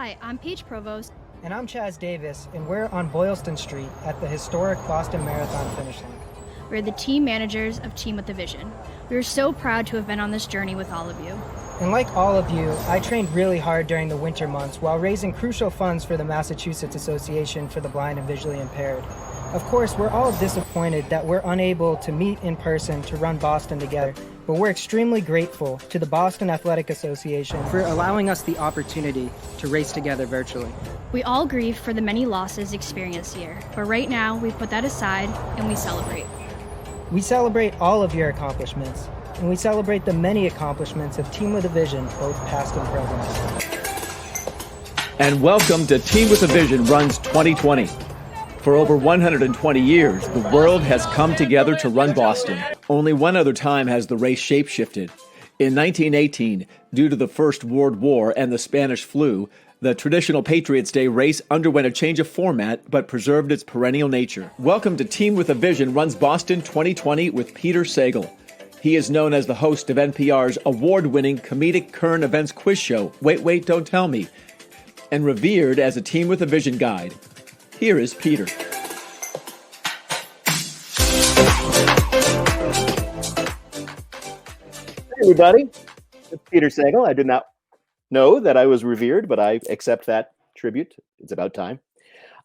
Hi, I'm Paige Provost. And I'm Chaz Davis, and we're on Boylston Street at the historic Boston Marathon finish line. We're the team managers of Team with a Vision. We are so proud to have been on this journey with all of you. And like all of you, I trained really hard during the winter months while raising crucial funds for the Massachusetts Association for the Blind and Visually Impaired. Of course, we're all disappointed that we're unable to meet in person to run Boston together, but we're extremely grateful to the Boston Athletic Association for allowing us the opportunity to race together virtually. We all grieve for the many losses experienced here, but right now we put that aside and we celebrate. We celebrate all of your accomplishments, and we celebrate the many accomplishments of Team with a Vision, both past and present. And welcome to Team with a Vision Runs 2020. For over 120 years, the world has come together to run Boston. Only one other time has the race shape-shifted. In 1918, due to the First World War and the Spanish flu, the traditional Patriots' Day race underwent a change of format but preserved its perennial nature. Welcome to Team with a Vision Runs Boston 2020 with Peter Sagal. He is known as the host of NPR's award-winning comedic current events quiz show, Wait, Wait, Don't Tell Me, and revered as a Team with a Vision guide. Here is Peter. Hey everybody, it's Peter Sagal. I did not know that I was revered, but I accept that tribute. It's about time.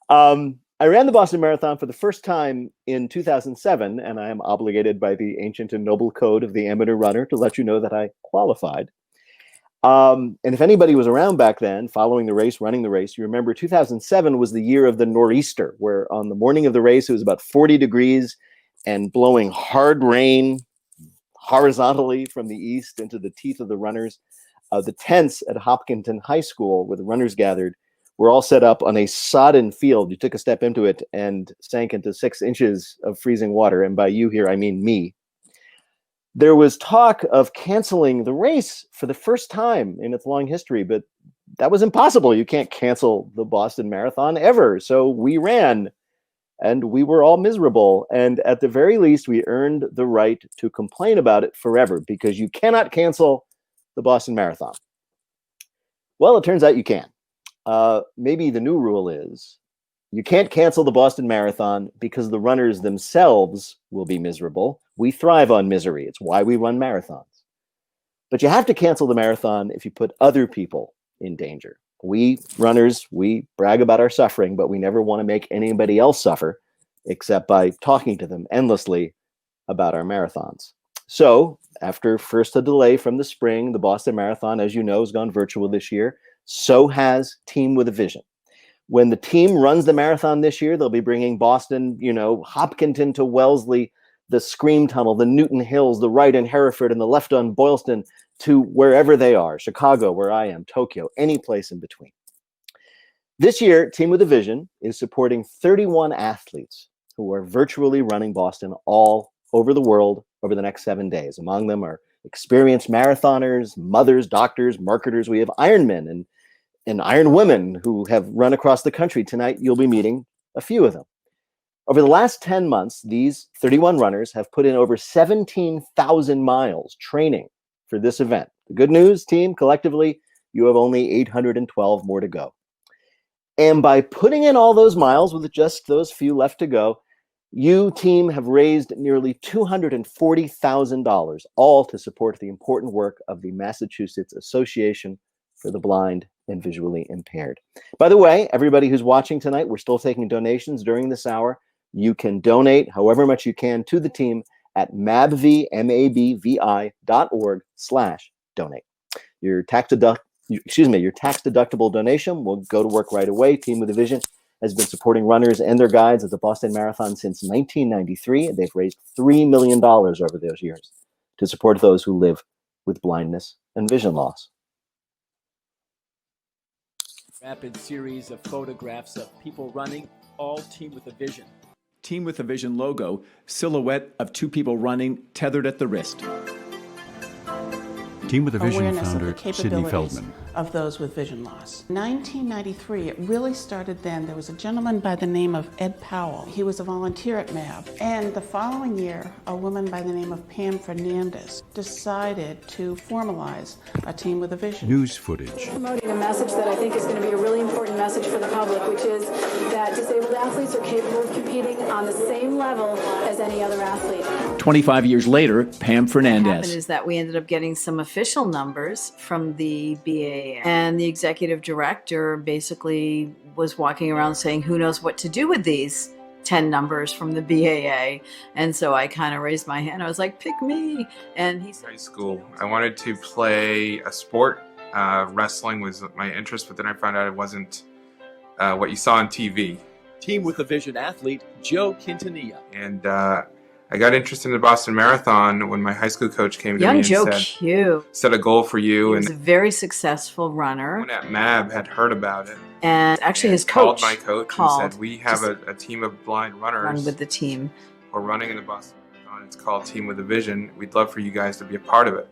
I ran the Boston Marathon for the first time in 2007, and I am obligated by the ancient and noble code of the amateur runner to let you know that I qualified. And if anybody was around back then, following the race, running the race, you remember 2007 was the year of the nor'easter, where on the morning of the race, it was about 40 degrees and blowing hard rain horizontally from the east into the teeth of the runners. The tents at Hopkinton High School, where the runners gathered, were all set up on a sodden field. You took a step into it and sank into 6 inches of freezing water. And by you here, I mean me. There was talk of canceling the race for the first time in its long history, but that was impossible. You can't cancel the Boston Marathon ever. So we ran, and we were all miserable. And at the very least, we earned the right to complain about it forever, because you cannot cancel the Boston Marathon. Well, it turns out you can. Maybe the new rule is you can't cancel the Boston Marathon because the runners themselves will be miserable. We thrive on misery. It's why we run marathons. But you have to cancel the marathon if you put other people in danger. We runners, we brag about our suffering, but we never want to make anybody else suffer except by talking to them endlessly about our marathons. So after first a delay from the spring, the Boston Marathon, as you know, has gone virtual this year. So has Team with a Vision. When the team runs the marathon this year, they'll be bringing Boston, Hopkinton to Wellesley, the Scream Tunnel, the Newton Hills, the right in Hereford, and the left on Boylston to wherever they are, Chicago, where I am, Tokyo, any place in between. This year, Team with a Vision is supporting 31 athletes who are virtually running Boston all over the world over the next 7 days. Among them are experienced marathoners, mothers, doctors, marketers. We have Ironmen and Iron women who have run across the country. Tonight, you'll be meeting a few of them. Over the last 10 months, these 31 runners have put in over 17,000 miles training for this event. The good news, team, collectively, you have only 812 more to go. And by putting in all those miles with just those few left to go, you, team, have raised nearly $240,000, all to support the important work of the Massachusetts Association for the Blind and Visually Impaired. By the way, everybody who's watching tonight, we're still taking donations during this hour. You can donate however much you can to the team at mabvi.org/donate. Your tax deductible donation will go to work right away. Team with a Vision has been supporting runners and their guides at the Boston Marathon since 1993. They've raised $3 million over those years to support those who live with blindness and vision loss. Rapid series of photographs of people running, all Team with a Vision. Team with a Vision logo, silhouette of 2 people running tethered at the wrist. Team with a Vision awareness founder of the Sidney capabilities Feldman. of those with vision loss. 1993, it really started then. There was a gentleman by the name of Ed Powell. He was a volunteer at MAB. And the following year, a woman by the name of Pam Fernandez decided to formalize a Team with a Vision. News footage. Promoting a message that I think is going to be a really important message for the public, which is that disabled athletes are capable of competing on the same level as any other athlete. 25 years later, Pam What Fernandez. happened is that we ended up getting some official numbers from the BAA, and the executive director basically was walking around saying, who knows what to do with these 10 numbers from the BAA. And so I kind of raised my hand. I was like, pick me. And he said, high school, I wanted to play a sport. Wrestling was my interest, but then I found out it wasn't what you saw on TV. Team with a Vision athlete Joe Quintanilla. And I got interested in the Boston Marathon when my high school coach came to young me Joe and said, Q. set a goal for you. He was a And very successful runner. someone at MAB had heard about it. And actually his called coach my coach called and said, we have a team of blind runners run with the team. who are running in the Boston Marathon. It's called Team with a Vision. We'd love for you guys to be a part of it.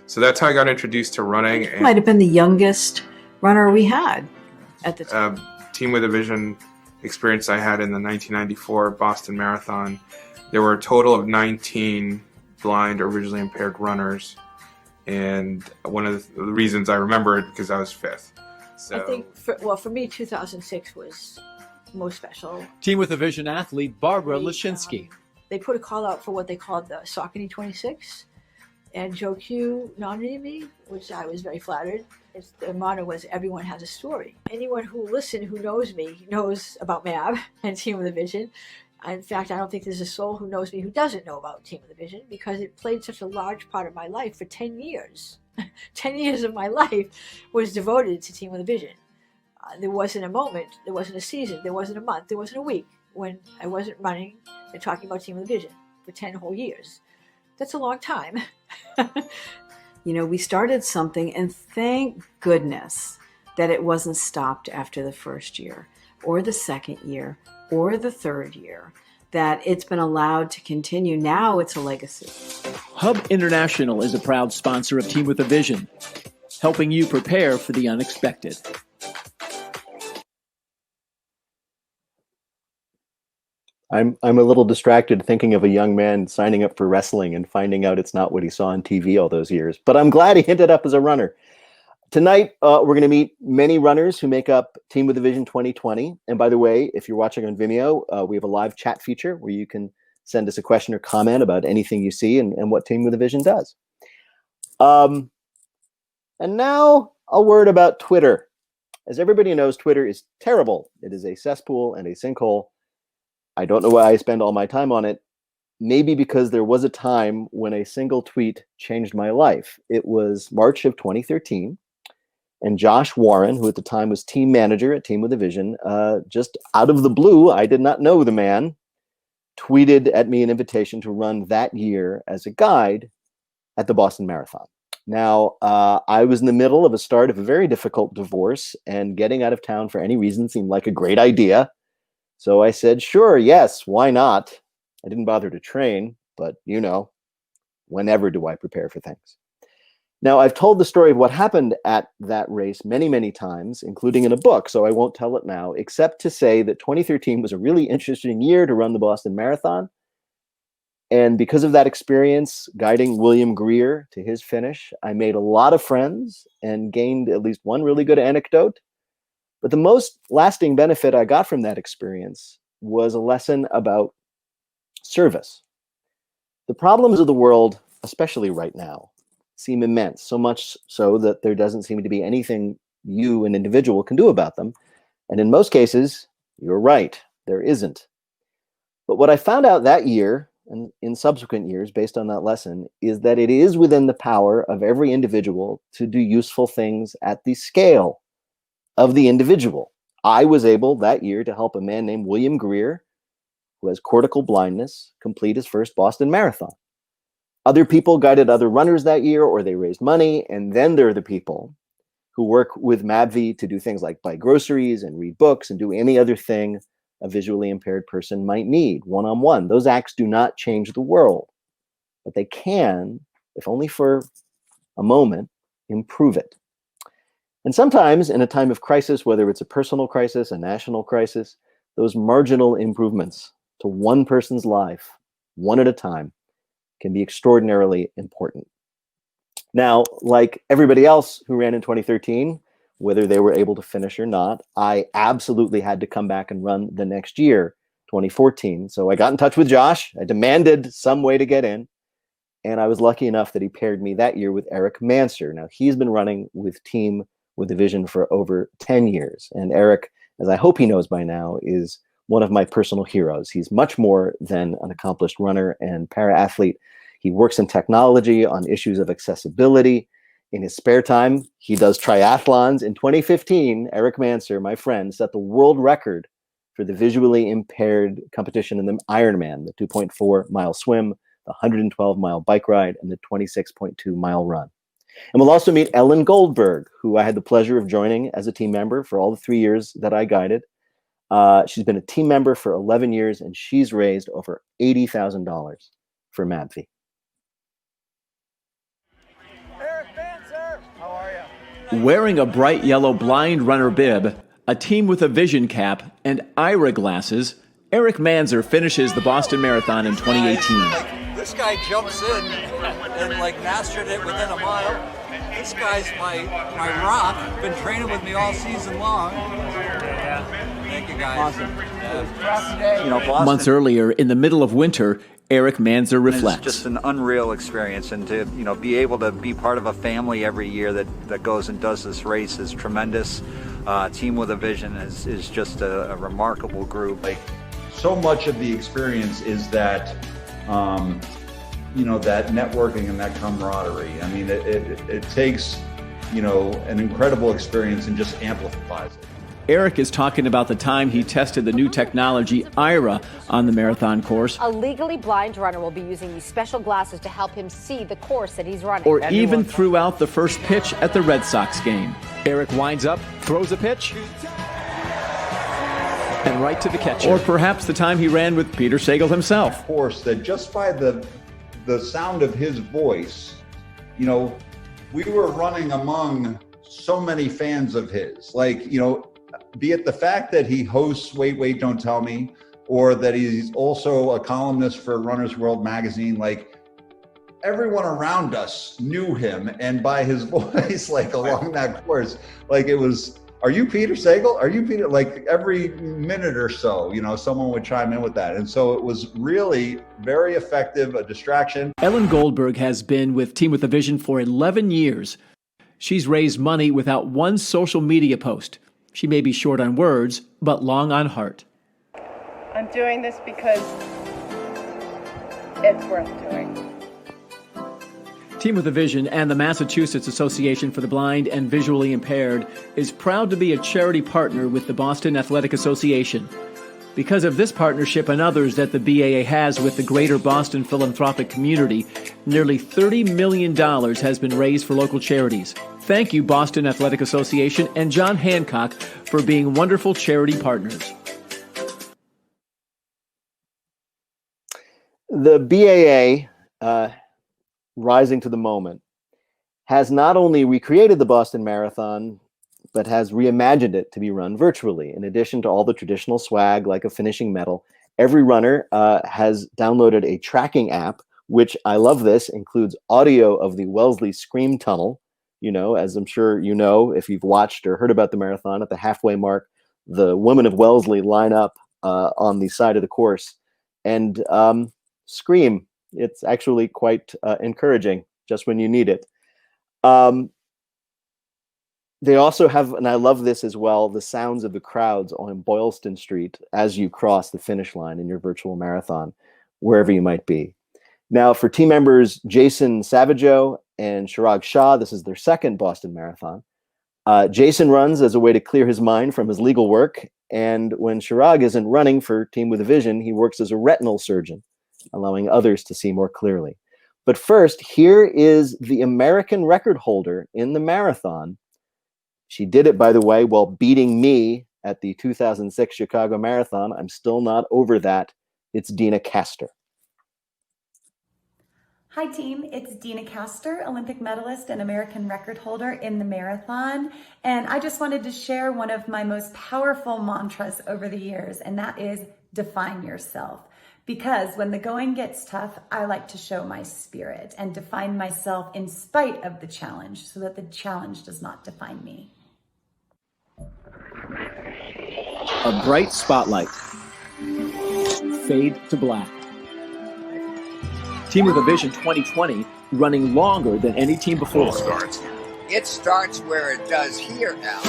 So that's how I got introduced to running. He might have been the youngest runner we had at the time. Team with a Vision experience I had in the 1994 Boston Marathon. There were a total of 19 blind or visually impaired runners, and one of the reasons I remember it because I was fifth. So I think, for me, 2006 was most special. Team with a Vision athlete Barbara They, Lashinsky. They put a call out for what they called the Saucony 26, and Joe Q nominated me, which I was very flattered. The motto was, everyone has a story. Anyone who listened, who knows me, knows about MAB and Team with a Vision. In fact, I don't think there's a soul who knows me who doesn't know about Team with a Vision, because it played such a large part of my life for 10 years. 10 years of my life was devoted to Team with a Vision. There wasn't a moment, there wasn't a season, there wasn't a month, there wasn't a week when I wasn't running and talking about Team with a Vision for 10 whole years. That's a long time. You know, we started something, and thank goodness that it wasn't stopped after the first year or the second year or the third year, that it's been allowed to continue. Now it's a legacy. Hub International is a proud sponsor of Team with a Vision, helping you prepare for the unexpected. I'm a little distracted thinking of a young man signing up for wrestling and finding out it's not what he saw on TV all those years. But I'm glad he ended up as a runner. Tonight, we're going to meet many runners who make up Team with a Vision 2020. And by the way, if you're watching on Vimeo, we have a live chat feature where you can send us a question or comment about anything you see and what Team with a Vision does. And now a word about Twitter. As everybody knows, Twitter is terrible. It is a cesspool and a sinkhole. I don't know why I spend all my time on it. Maybe because there was a time when a single tweet changed my life. It was March of 2013. And Josh Warren, who at the time was team manager at Team with a Vision, just out of the blue, I did not know the man, tweeted at me an invitation to run that year as a guide at the Boston Marathon. Now, I was in the middle of a start of a very difficult divorce, and getting out of town for any reason seemed like a great idea. So I said, sure, yes, why not? I didn't bother to train, but you know, whenever do I prepare for things? Now, I've told the story of what happened at that race many, many times, including in a book, so I won't tell it now, except to say that 2013 was a really interesting year to run the Boston Marathon. And because of that experience, guiding William Greer to his finish, I made a lot of friends and gained at least one really good anecdote. But the most lasting benefit I got from that experience was a lesson about service. The problems of the world, especially right now, seem immense, so much so that there doesn't seem to be anything you, an individual, can do about them. And in most cases, you're right, there isn't. But what I found out that year, and in subsequent years, based on that lesson, is that it is within the power of every individual to do useful things at the scale of the individual. I was able that year to help a man named William Greer, who has cortical blindness, complete his first Boston Marathon. Other people guided other runners that year, or they raised money. And then there are the people who work with MABV to do things like buy groceries and read books and do any other thing a visually impaired person might need one-on-one. Those acts do not change the world, but they can, if only for a moment, improve it. And sometimes in a time of crisis, whether it's a personal crisis, a national crisis, those marginal improvements to one person's life, one at a time, can be extraordinarily important. Now, like everybody else who ran in 2013, whether they were able to finish or not, I absolutely had to come back and run the next year, 2014. So I got in touch with Josh. I demanded some way to get in. And I was lucky enough that he paired me that year with Eric Manser. Now, he's been running with Team with a Vision for over 10 years. And Eric, as I hope he knows by now, is one of my personal heroes. He's much more than an accomplished runner and para-athlete. He works in technology on issues of accessibility. In his spare time, he does triathlons. In 2015, Eric Manser, my friend, set the world record for the visually impaired competition in the Ironman, the 2.4-mile swim, the 112-mile bike ride, and the 26.2-mile run. And we'll also meet Ellen Goldberg, who I had the pleasure of joining as a team member for all the 3 years that I guided. She's been a team member for 11 years, and she's raised over $80,000 for MABV. Eric Manser, how are you? Wearing a bright yellow blind runner bib, a Team with a Vision cap, and Ira glasses, Eric Manser finishes the Boston Marathon in 2018. This guy jumps in and mastered it within a mile. This guy's my rock. Been training with me all season long. Thank you guys. Awesome. Boston, Months earlier, in the middle of winter, Eric Manser reflects. It's just an unreal experience, and to be able to be part of a family every year that goes and does this race is tremendous. Team with a Vision is just a remarkable group. So much of the experience is that that networking and that camaraderie. I mean, it takes an incredible experience and just amplifies it. Eric is talking about the time he tested the new technology, Ira, on the marathon course. A legally blind runner will be using these special glasses to help him see the course that he's running. Or even throughout the first pitch at the Red Sox game. Eric winds up, throws a pitch, and right to the catcher. Or perhaps the time he ran with Peter Sagal himself. Of course, that just by the sound of his voice, we were running among so many fans of his. Be it the fact that he hosts Wait, Wait, Don't Tell Me, or that he's also a columnist for Runner's World magazine, everyone around us knew him, and by his voice, along that course, it was, are you Peter Sagal? Are you Peter? Every minute or so, someone would chime in with that. And so it was really very effective, a distraction. Ellen Goldberg has been with Team with a Vision for 11 years. She's raised money without one social media post. She may be short on words, but long on heart. I'm doing this because it's worth doing. Team with a Vision and the Massachusetts Association for the Blind and Visually Impaired is proud to be a charity partner with the Boston Athletic Association. Because of this partnership and others that the BAA has with the greater Boston philanthropic community, nearly $30 million has been raised for local charities. Thank you, Boston Athletic Association and John Hancock, for being wonderful charity partners. The BAA, rising to the moment, has not only recreated the Boston Marathon, but has reimagined it to be run virtually. In addition to all the traditional swag, like a finishing medal, every runner has downloaded a tracking app, which, I love this, includes audio of the Wellesley Scream Tunnel. As I'm sure you know, if you've watched or heard about the marathon, at the halfway mark, the women of Wellesley line up on the side of the course and scream. It's actually quite encouraging just when you need it. They also have, and I love this as well, the sounds of the crowds on Boylston Street as you cross the finish line in your virtual marathon, wherever you might be. Now, for team members Jason Savageau and Chirag Shah, this is their second Boston Marathon. Jason runs as a way to clear his mind from his legal work, and when Chirag isn't running for Team with a Vision, he works as a retinal surgeon, allowing others to see more clearly. But first, here is the American record holder in the marathon. She did it, by the way, while beating me at the 2006 Chicago Marathon. I'm still not over that. It's Dina Castor. Hi team, it's Dina Castor, Olympic medalist and American record holder in the marathon. And I just wanted to share one of my most powerful mantras over the years, and that is define yourself. Because when the going gets tough, I like to show my spirit and define myself in spite of the challenge so that the challenge does not define me. A bright spotlight. Fade to black. Team with a Vision 2020 running longer than any team before. It starts where it does here now.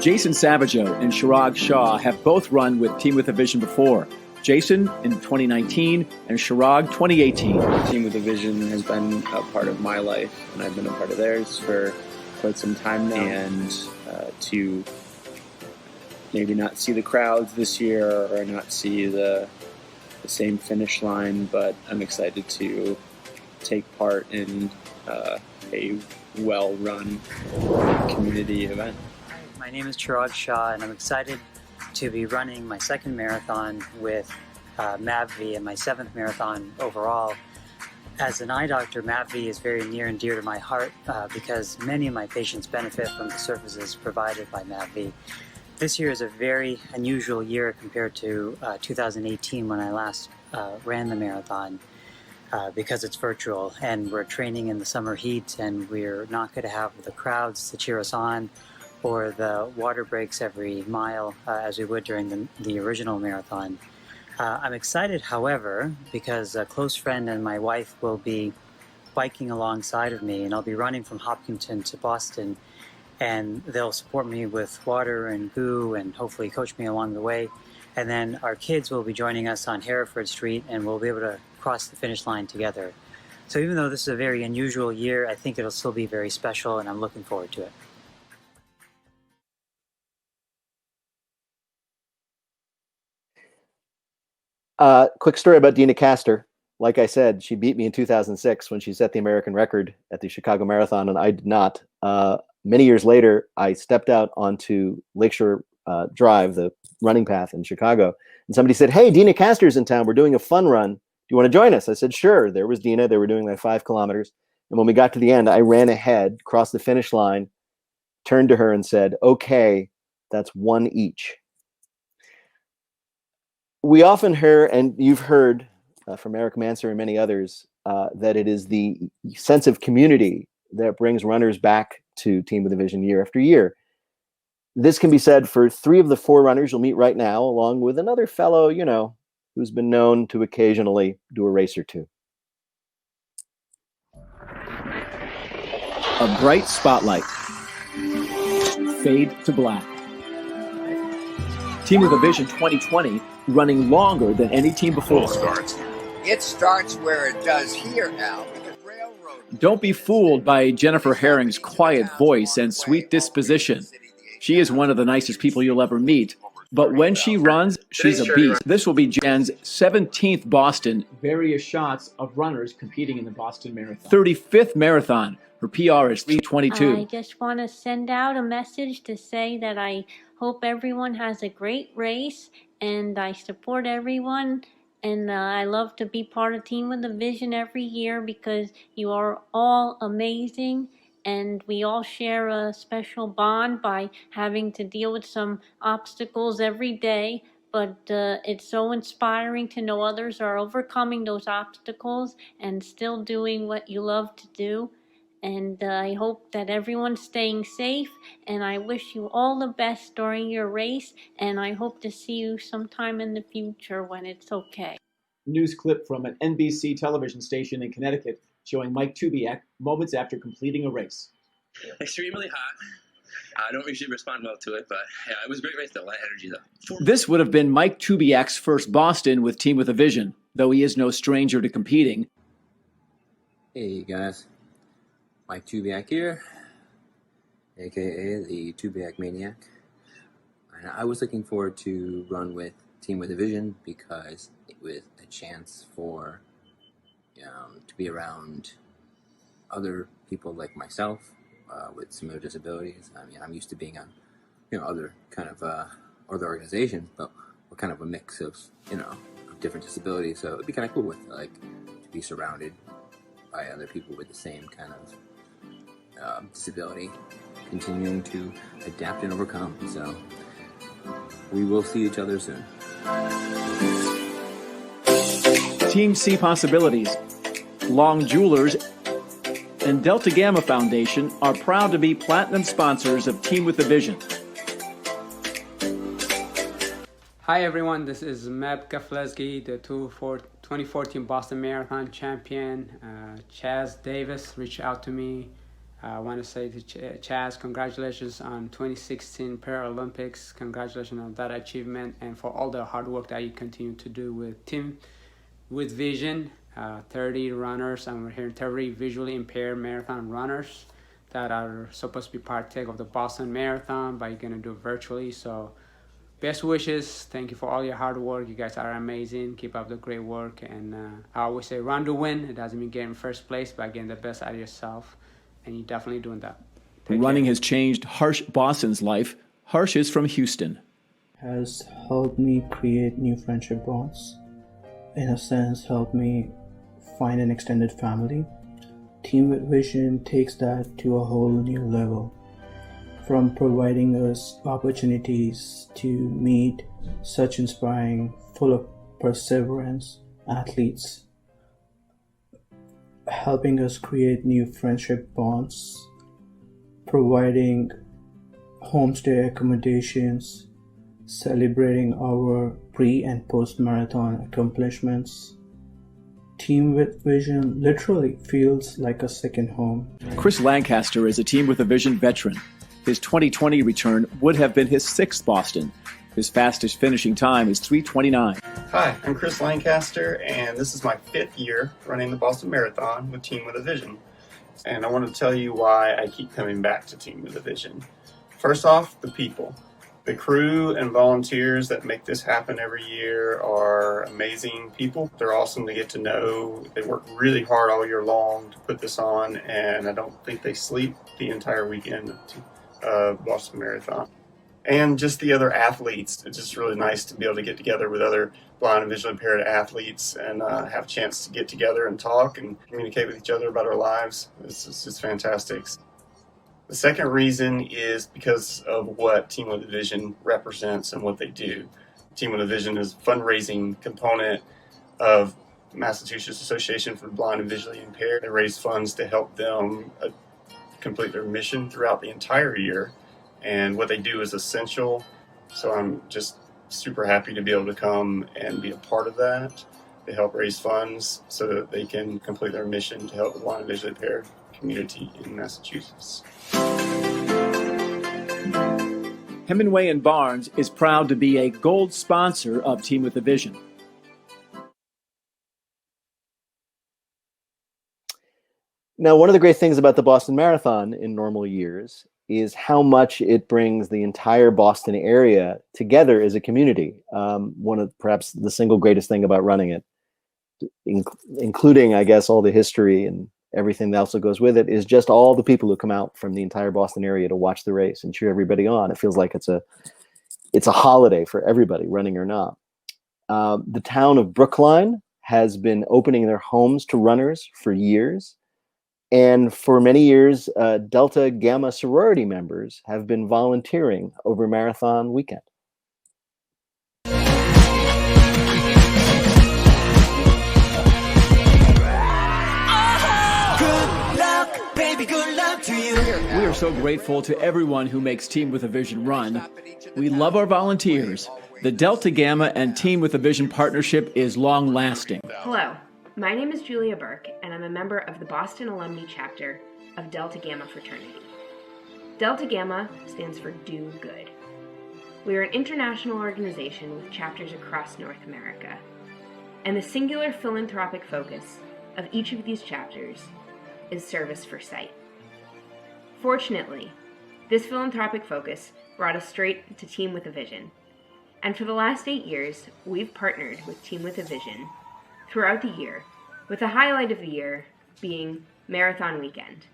Jason Savageau and Chirag Shah have both run with Team with a Vision before. Jason in 2019 and Chirag 2018. Team with a Vision has been a part of my life, and I've been a part of theirs for quite some time now. And to maybe not see the crowds this year or not see the same finish line, but I'm excited to take part in a well-run community event. My name is Chirag Shah, and I'm excited to be running my second marathon with MAVV and my 7th marathon overall. As an eye doctor, MAVV is very near and dear to my heart because many of my patients benefit from the services provided by MAVV. This year is a very unusual year compared to 2018 when I last ran the marathon because it's virtual and we're training in the summer heat and we're not going to have the crowds to cheer us on or the water breaks every mile as we would during the original marathon. I'm excited, however, because a close friend and my wife will be biking alongside of me, and I'll be running from Hopkinton to Boston, and they'll support me with water and goo and hopefully coach me along the way. And then our kids will be joining us on Hereford Street, and we'll be able to cross the finish line together. So even though this is a very unusual year, I think it'll still be very special, and I'm looking forward to it. Quick story about Dina Castor. Like I said, she beat me in 2006 when she set the American record at the Chicago Marathon, and I did not. Many years later, I stepped out onto Lakeshore Drive, the running path in Chicago, and somebody said, "Hey, Dina Castor's in town. We're doing a fun run. Do you want to join us?" I said, "Sure." There was Dina. They were doing like 5 kilometers. And when we got to the end, I ran ahead, crossed the finish line, turned to her and said, "Okay, that's 1 each." We often hear, and you've heard from Eric Manser and many others, that it is the sense of community that brings runners back to Team with a Vision year after year. This can be said for 3 of the 4 runners you'll meet right now, along with another fellow, who's been known to occasionally do a race or two. A bright spotlight. Fade to black. Team with a Vision 2020 running longer than any team before. It starts where it does here now. Don't be fooled by Jennifer Herring's quiet voice and sweet disposition. She is one of the nicest people you'll ever meet. But when she runs, she's a beast. This will be Jen's 17th Boston. Various shots of runners competing in the Boston Marathon. 35th marathon. Her PR is 3:22. I just want to send out a message to say that I hope everyone has a great race, and I support everyone. And I love to be part of Team with a Vision every year because you are all amazing. And we all share a special bond by having to deal with some obstacles every day. But it's so inspiring to know others are overcoming those obstacles and still doing what you love to do. And I hope that everyone's staying safe. And I wish you all the best during your race. And I hope to see you sometime in the future when it's okay. News clip from an NBC television station in Connecticut showing Mike Tubiak moments after completing a race. Extremely hot. I don't usually respond well to it, but yeah, it was a great race though. A lot of energy though. This would have been Mike Tubiak's first Boston with Team with a Vision, though he is no stranger to competing. Hey guys, Mike Tubiak here, aka the Tubiak Maniac. And I was looking forward to run with Team with a Vision because it was a chance for to be around other people like myself with similar disabilities. I mean, I'm used to being on other kind of other organizations, but we're kind of a mix of of different disabilities. So it'd be kind of cool with to be surrounded by other people with the same kind of disability, continuing to adapt and overcome. So we will see each other soon. Team C Possibilities, Long Jewelers, and Delta Gamma Foundation are proud to be platinum sponsors of Team with a Vision. Hi everyone, this is Meb Keflezgi, the 2014 Boston Marathon champion. Chaz Davis reached out to me. I want to say to Chaz, congratulations on 2016 Paralympics. Congratulations on that achievement and for all the hard work that you continue to do with Team with Vision. 30 runners, and we're here 30 visually impaired marathon runners that are supposed to be partake of the Boston Marathon, but you're going to do it virtually. So best wishes. Thank you for all your hard work. You guys are amazing. Keep up the great work. And I always say run to win. It doesn't mean getting first place, but getting the best out of yourself. And you're definitely doing that. Running has changed Harsh Boston's life. Harsh is from Houston. Has helped me create new friendship bonds. In a sense, helped me find an extended family. Team with Vision takes that to a whole new level. From providing us opportunities to meet such inspiring, full of perseverance athletes, helping us create new friendship bonds, providing homestay accommodations, celebrating our pre- and post-marathon accomplishments. Team with Vision literally feels like a second home. Chris Lancaster is a Team with a Vision veteran. His 2020 return would have been his 6th Boston. His fastest finishing time is 3:29. Hi, I'm Chris Lancaster, and this is my 5th year running the Boston Marathon with Team with a Vision. And I want to tell you why I keep coming back to Team with a Vision. First off, the people. The crew and volunteers that make this happen every year are amazing people. They're awesome to get to know. They work really hard all year long to put this on, and I don't think they sleep the entire weekend of Boston Marathon. And just the other athletes. It's just really nice to be able to get together with other blind and visually impaired athletes and have a chance to get together and talk and communicate with each other about our lives. It's just fantastic. The second reason is because of what Team with a Vision represents and what they do. Team with a Vision is a fundraising component of Massachusetts Association for the Blind and Visually Impaired. They raise funds to help them complete their mission throughout the entire year. And what they do is essential. So I'm just super happy to be able to come and be a part of that. They help raise funds so that they can complete their mission to help the blind and visually impaired community in Massachusetts. Hemingway and Barnes is proud to be a gold sponsor of Team with a Vision. Now, one of the great things about the Boston Marathon in normal years is how much it brings the entire Boston area together as a community. One of perhaps the single greatest thing about running it, including, I guess, all the history and everything else that goes with it, is just all the people who come out from the entire Boston area to watch the race and cheer everybody on. It feels like it's a holiday for everybody, running or not. The town of Brookline has been opening their homes to runners for years. And for many years, Delta Gamma sorority members have been volunteering over marathon weekend. We are so grateful to everyone who makes Team with a Vision run. We love our volunteers. The Delta Gamma and Team with a Vision partnership is long-lasting. Hello, my name is Julia Burke, and I'm a member of the Boston Alumni Chapter of Delta Gamma Fraternity. Delta Gamma stands for Do Good. We are an international organization with chapters across North America, and the singular philanthropic focus of each of these chapters is service for sight. Fortunately, this philanthropic focus brought us straight to Team with a Vision, and for the last 8 years, we've partnered with Team with a Vision throughout the year, with the highlight of the year being Marathon Weekend.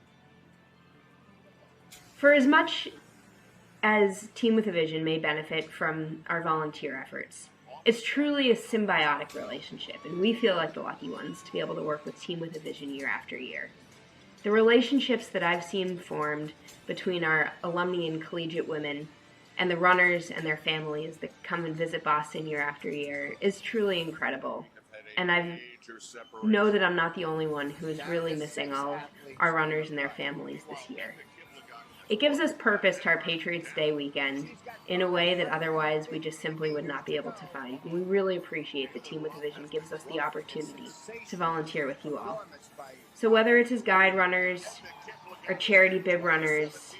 For as much as Team with a Vision may benefit from our volunteer efforts, It's truly a symbiotic relationship, and we feel like the lucky ones to be able to work with Team with a Vision year after year. The relationships that I've seen formed between our alumni and collegiate women and the runners and their families that come and visit Boston year after year is truly incredible. And I know that I'm not the only one who is really missing all of our runners and their families this year. It gives us purpose to our Patriots Day weekend in a way that otherwise we just simply would not be able to find. And we really appreciate that Team with a Vision gives us the opportunity to volunteer with you all. So whether it's as guide runners, or charity bib runners,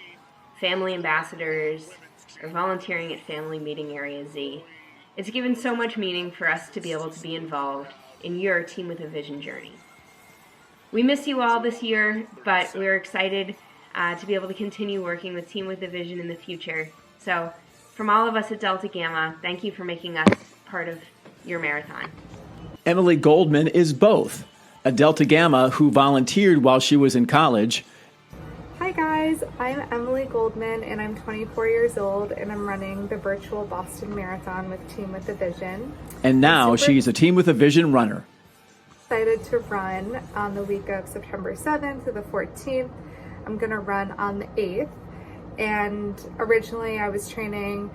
family ambassadors, or volunteering at Family Meeting Area Z, it's given so much meaning for us to be able to be involved in your Team with a Vision journey. We miss you all this year, but we're excited to be able to continue working with Team with a Vision in the future. So from all of us at Delta Gamma, thank you for making us part of your marathon. Emily Goldman is both a Delta Gamma who volunteered while she was in college. Hi guys, I'm Emily Goldman and I'm 24 years old and I'm running the virtual Boston Marathon with Team with a Vision. And now she's a Team with a Vision runner. Excited to run on the week of September 7th to the 14th. I'm gonna run on the 8th. And originally I was training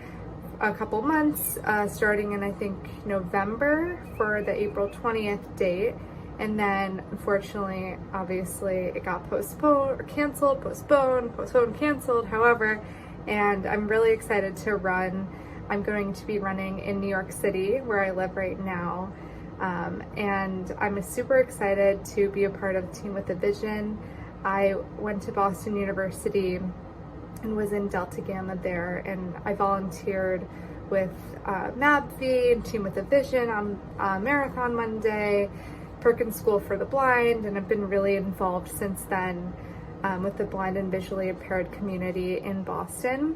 a couple months, starting in I think November for the April 20th date. And then, unfortunately, obviously, it got postponed or canceled, postponed, canceled, however. And I'm really excited to run. I'm going to be running in New York City, where I live right now. And I'm super excited to be a part of Team with a Vision. I went to Boston University and was in Delta Gamma there. And I volunteered with MABV and Team with a Vision on Marathon Monday. Perkins School for the Blind, and I've been really involved since then with the blind and visually impaired community in Boston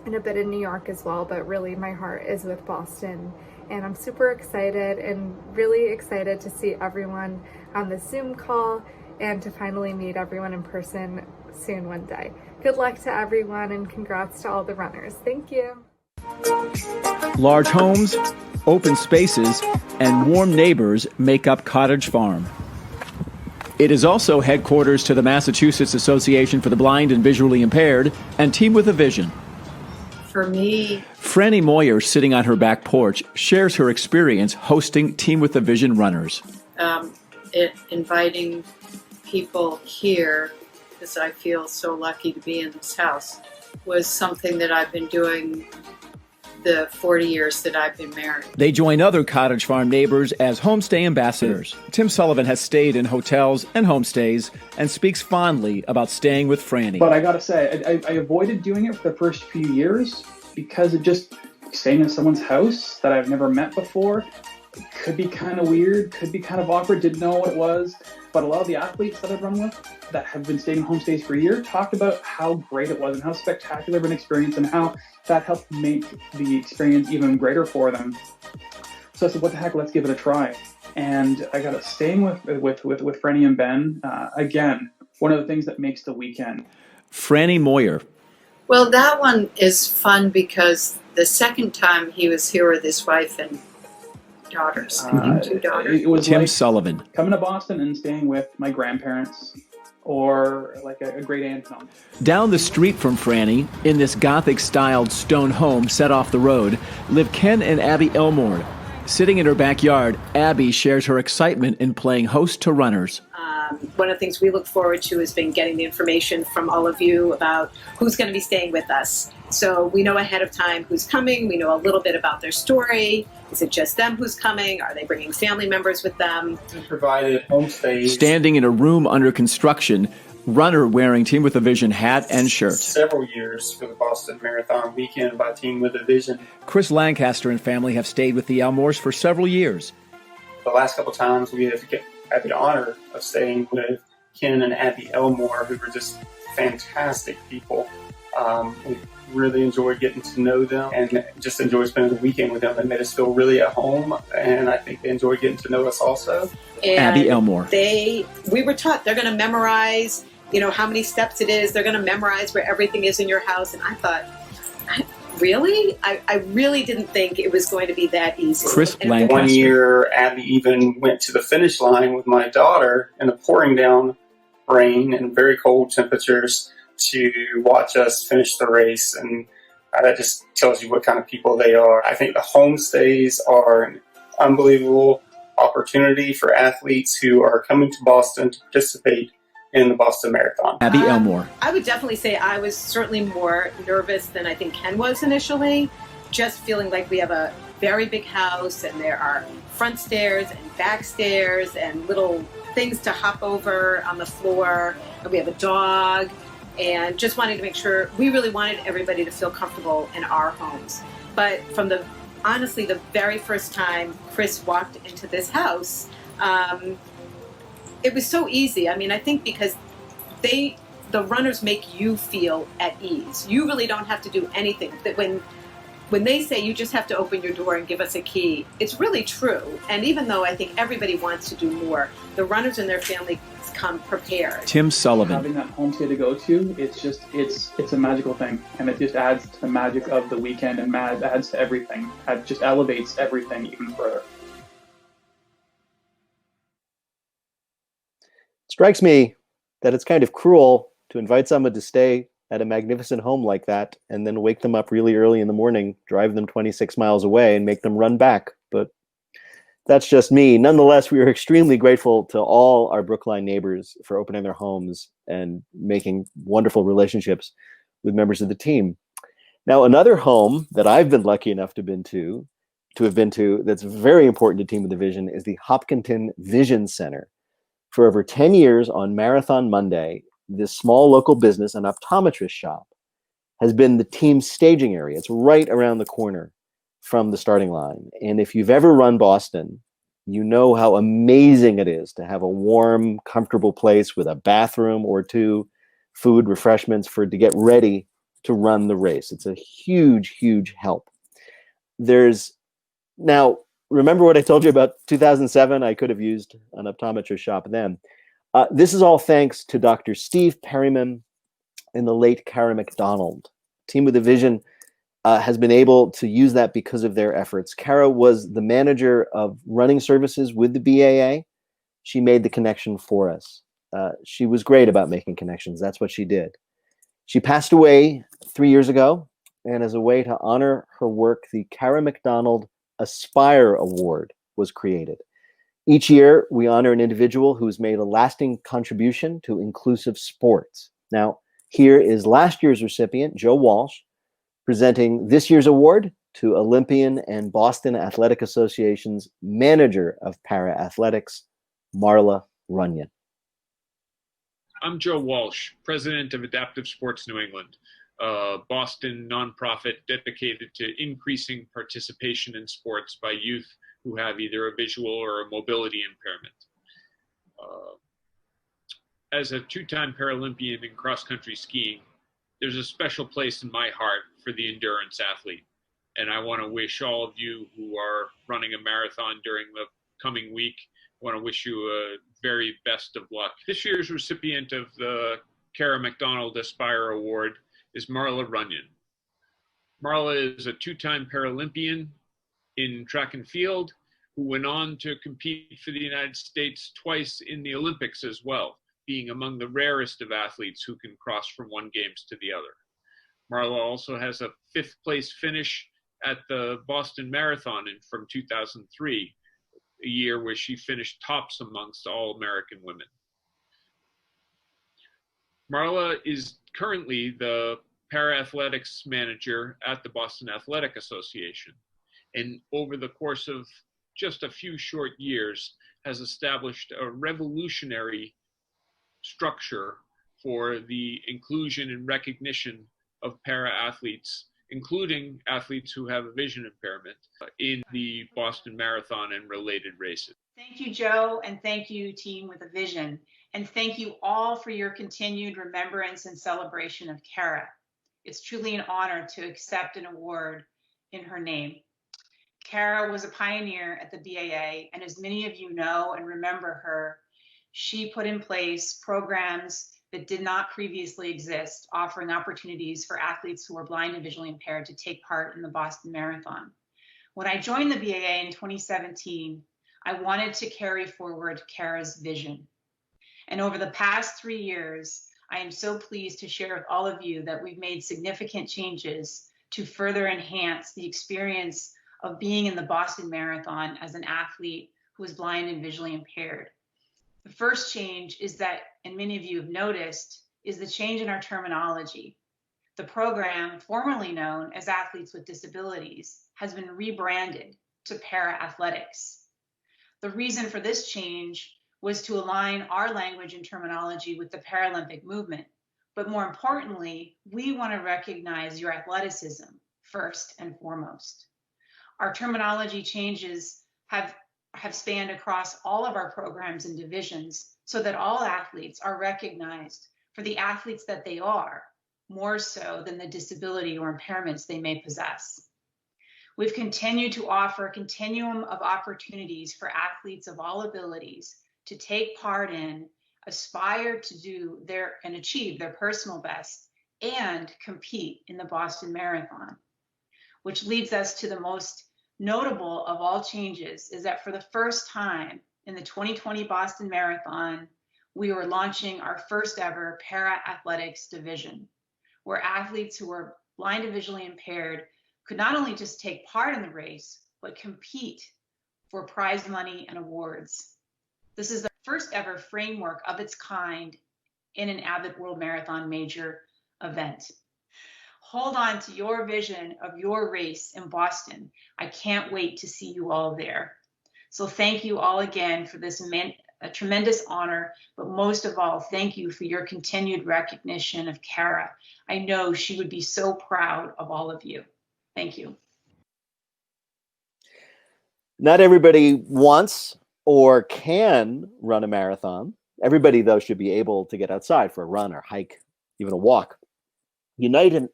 and a bit in New York as well, but really my heart is with Boston. And I'm super excited and really excited to see everyone on the Zoom call and to finally meet everyone in person soon one day. Good luck to everyone and congrats to all the runners. Thank you. Large homes, open spaces, and warm neighbors make up Cottage Farm. It is also headquarters to the Massachusetts Association for the Blind and Visually Impaired and Team with a Vision. For me, Franny Moyer, sitting on her back porch, shares her experience hosting Team with a Vision runners. Inviting people here, because I feel so lucky to be in this house, was something that I've been doing the 40 years that I've been married. They join other Cottage Farm neighbors as homestay ambassadors. Tim Sullivan has stayed in hotels and homestays and speaks fondly about staying with Franny. But I gotta say, I avoided doing it for the first few years because it just, staying in someone's house that I've never met before, could be kind of weird, could be kind of awkward, didn't know what it was. But a lot of the athletes that I've run with that have been staying in homestays for a year talked about how great it was and how spectacular of an experience and how that helped make the experience even greater for them. So I said, what the heck, let's give it a try. And I got it staying with Franny and Ben. Again, one of the things that makes the weekend. Franny Moyer. Well, that one is fun because the second time he was here with his wife and daughters, 2 daughters. It was Tim like Sullivan. Coming to Boston and staying with my grandparents or like a great aunt and uncle. Down the street from Franny, in this Gothic-styled stone home set off the road, live Ken and Abby Elmore. Sitting in her backyard, Abby shares her excitement in playing host to runners. One of the things we look forward to has been getting the information from all of you about who's going to be staying with us. So we know ahead of time who's coming. We know a little bit about their story. Is it just them who's coming? Are they bringing family members with them? We provided homestays. Standing in a room under construction, runner wearing Team with a Vision hat and shirt. Several years for the Boston Marathon weekend by Team with a Vision. Chris Lancaster and family have stayed with the Elmores for several years. The last couple times we have had the honor of staying with Ken and Abby Elmore, who were just fantastic people. We really enjoyed getting to know them and just enjoyed spending the weekend with them. They made us feel really at home, and I think they enjoyed getting to know us also. And Abby Elmore. We were taught they're going to memorize, how many steps it is. They're going to memorize where everything is in your house. And I thought, really? I really didn't think it was going to be that easy. Chris And Lancaster. One year, Abby even went to the finish line with my daughter in the pouring down rain and very cold temperatures to watch us finish the race. And that just tells you what kind of people they are. I think the homestays are an unbelievable opportunity for athletes who are coming to Boston to participate in the Boston Marathon. Abby Elmore. I would definitely say I was certainly more nervous than I think Ken was initially, just feeling like we have a very big house and there are front stairs and back stairs and little things to hop over on the floor, and we have a dog, and just wanted to make sure, we really wanted everybody to feel comfortable in our homes. But from honestly, the very first time Chris walked into this house, it was so easy. I mean, I think because the runners make you feel at ease. You really don't have to do anything. That when they say you just have to open your door and give us a key, it's really true. And even though I think everybody wants to do more, the runners and their families come prepared. Tim Sullivan. Having that homestay to go to, it's a magical thing, and it just adds to the magic of the weekend and adds to everything. It just elevates everything even further. Strikes me that it's kind of cruel to invite someone to stay at a magnificent home like that and then wake them up really early in the morning, drive them 26 miles away, and make them run back. But that's just me. Nonetheless, we are extremely grateful to all our Brookline neighbors for opening their homes and making wonderful relationships with members of the team. Now, another home that I've been lucky enough to have been to that's very important to Team with a Vision is the Hopkinton Vision Center. For over 10 years on Marathon Monday, this small local business, an optometrist shop, has been the team's staging area. It's right around the corner from the starting line. And if you've ever run Boston, you know how amazing it is to have a warm, comfortable place with a bathroom or two, food, refreshments to get ready to run the race. It's a huge, huge help. Now, remember what I told you about 2007? I could have used an optometrist shop then. This is all thanks to Dr. Steve Perryman and the late Kara McDonald. Team with a Vision has been able to use that because of their efforts. Kara was the manager of running services with the BAA. She made the connection for us. She was great about making connections. That's what she did. She passed away 3 years ago, and as a way to honor her work, the Kara McDonald Aspire Award was created. Each year, we honor an individual who's made a lasting contribution to inclusive sports. Now, here is last year's recipient, Joe Walsh, presenting this year's award to Olympian and Boston Athletic Association's manager of para-athletics, Marla Runyon. I'm Joe Walsh, president of Adaptive Sports New England, a Boston nonprofit dedicated to increasing participation in sports by youth who have either a visual or a mobility impairment. As a two-time Paralympian in cross-country skiing, there's a special place in my heart for the endurance athlete. And I want to wish all of you who are running a marathon during the coming week, I want to wish you a very best of luck. This year's recipient of the Kara McDonald Aspire Award is Marla Runyon. Marla is a two-time Paralympian in track and field who went on to compete for the United States twice in the Olympics as well, being among the rarest of athletes who can cross from one games to the other. Marla also has a 5th place finish at the Boston Marathon from 2003, a year where she finished tops amongst all American women. Marla is currently the para-athletics manager at the Boston Athletic Association, and over the course of just a few short years has established a revolutionary structure for the inclusion and recognition of para-athletes, including athletes who have a vision impairment, in the Boston Marathon and related races. Thank you, Joe, and thank you, Team with a Vision. And thank you all for your continued remembrance and celebration of Kara. It's truly an honor to accept an award in her name. Kara was a pioneer at the BAA, and as many of you know and remember her, she put in place programs that did not previously exist, offering opportunities for athletes who are blind and visually impaired to take part in the Boston Marathon. When I joined the BAA in 2017, I wanted to carry forward Kara's vision. And over the past 3 years, I am so pleased to share with all of you that we've made significant changes to further enhance the experience of being in the Boston Marathon as an athlete who is blind and visually impaired. The first change is that, and many of you have noticed, is the change in our terminology. The program, formerly known as Athletes with Disabilities, has been rebranded to Para-Athletics. The reason for this change was to align our language and terminology with the Paralympic movement. But more importantly, we want to recognize your athleticism first and foremost. Our terminology changes have spanned across all of our programs and divisions so that all athletes are recognized for the athletes that they are, more so than the disability or impairments they may possess. We've continued to offer a continuum of opportunities for athletes of all abilities to take part in, aspire to do and achieve their personal best, and compete in the Boston Marathon. Which leads us to the most notable of all changes, is that for the first time in the 2020 Boston Marathon, we are launching our first ever para-athletics division, where athletes who are blind and visually impaired could not only just take part in the race, but compete for prize money and awards. This is the first ever framework of its kind in an Avid World Marathon major event. Hold on to your vision of your race in Boston. I can't wait to see you all there. So thank you all again for this a tremendous honor, but most of all, thank you for your continued recognition of Kara. I know she would be so proud of all of you. Thank you. Not everybody wants or can run a marathon. Everybody, though, should be able to get outside for a run or hike, even a walk. United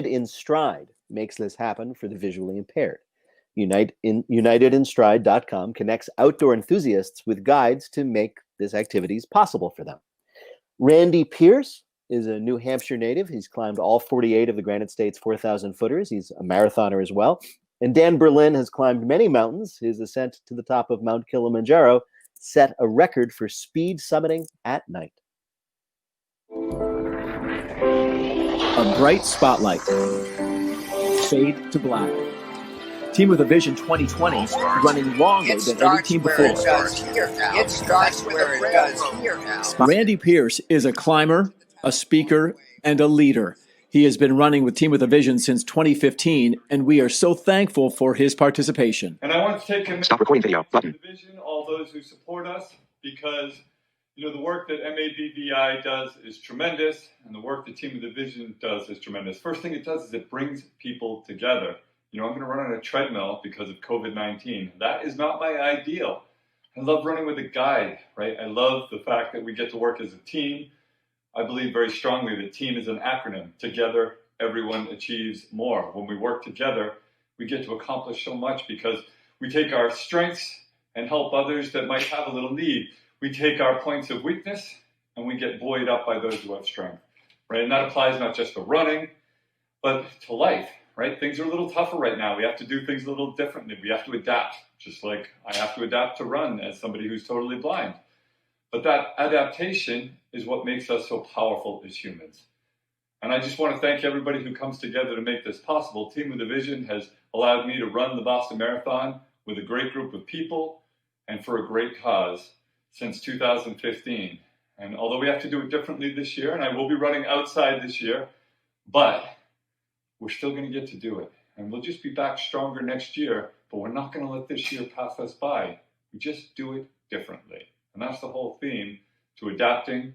in Stride makes this happen for the visually impaired. UnitedInStride.com connects outdoor enthusiasts with guides to make these activities possible for them. Randy Pierce is a New Hampshire native. He's climbed all 48 of the Granite State's 4,000 footers. He's a marathoner as well. And Dan Berlin has climbed many mountains. His ascent to the top of Mount Kilimanjaro set a record for speed summiting at night. A bright spotlight. Fade to black. Team with a Vision 2020 running longer than any team before. It starts where it does here now. Randy Pierce is a climber, a speaker, and a leader. He has been running with Team with a Vision since 2015, and we are so thankful for his participation. And I want to take a minute Stop recording video button. To Vision, all those who support us, because the work that MABVI does is tremendous, and the work that Team with a Vision does is tremendous. First thing it does is it brings people together. I'm going to run on a treadmill because of COVID-19. That is not my ideal. I love running with a guide, right? I love the fact that we get to work as a team. I believe very strongly that team is an acronym. Together, everyone achieves more. When we work together, we get to accomplish so much because we take our strengths and help others that might have a little need. We take our points of weakness and we get buoyed up by those who have strength, right? And that applies not just to running, but to life, right? Things are a little tougher right now. We have to do things a little differently. We have to adapt, just like I have to adapt to run as somebody who's totally blind. But that adaptation is what makes us so powerful as humans. And I just want to thank everybody who comes together to make this possible. Team with a Vision has allowed me to run the Boston Marathon with a great group of people and for a great cause since 2015. And although we have to do it differently this year, and I will be running outside this year, but we're still going to get to do it. And we'll just be back stronger next year, but we're not going to let this year pass us by. We just do it differently. And that's the whole theme, to adapting,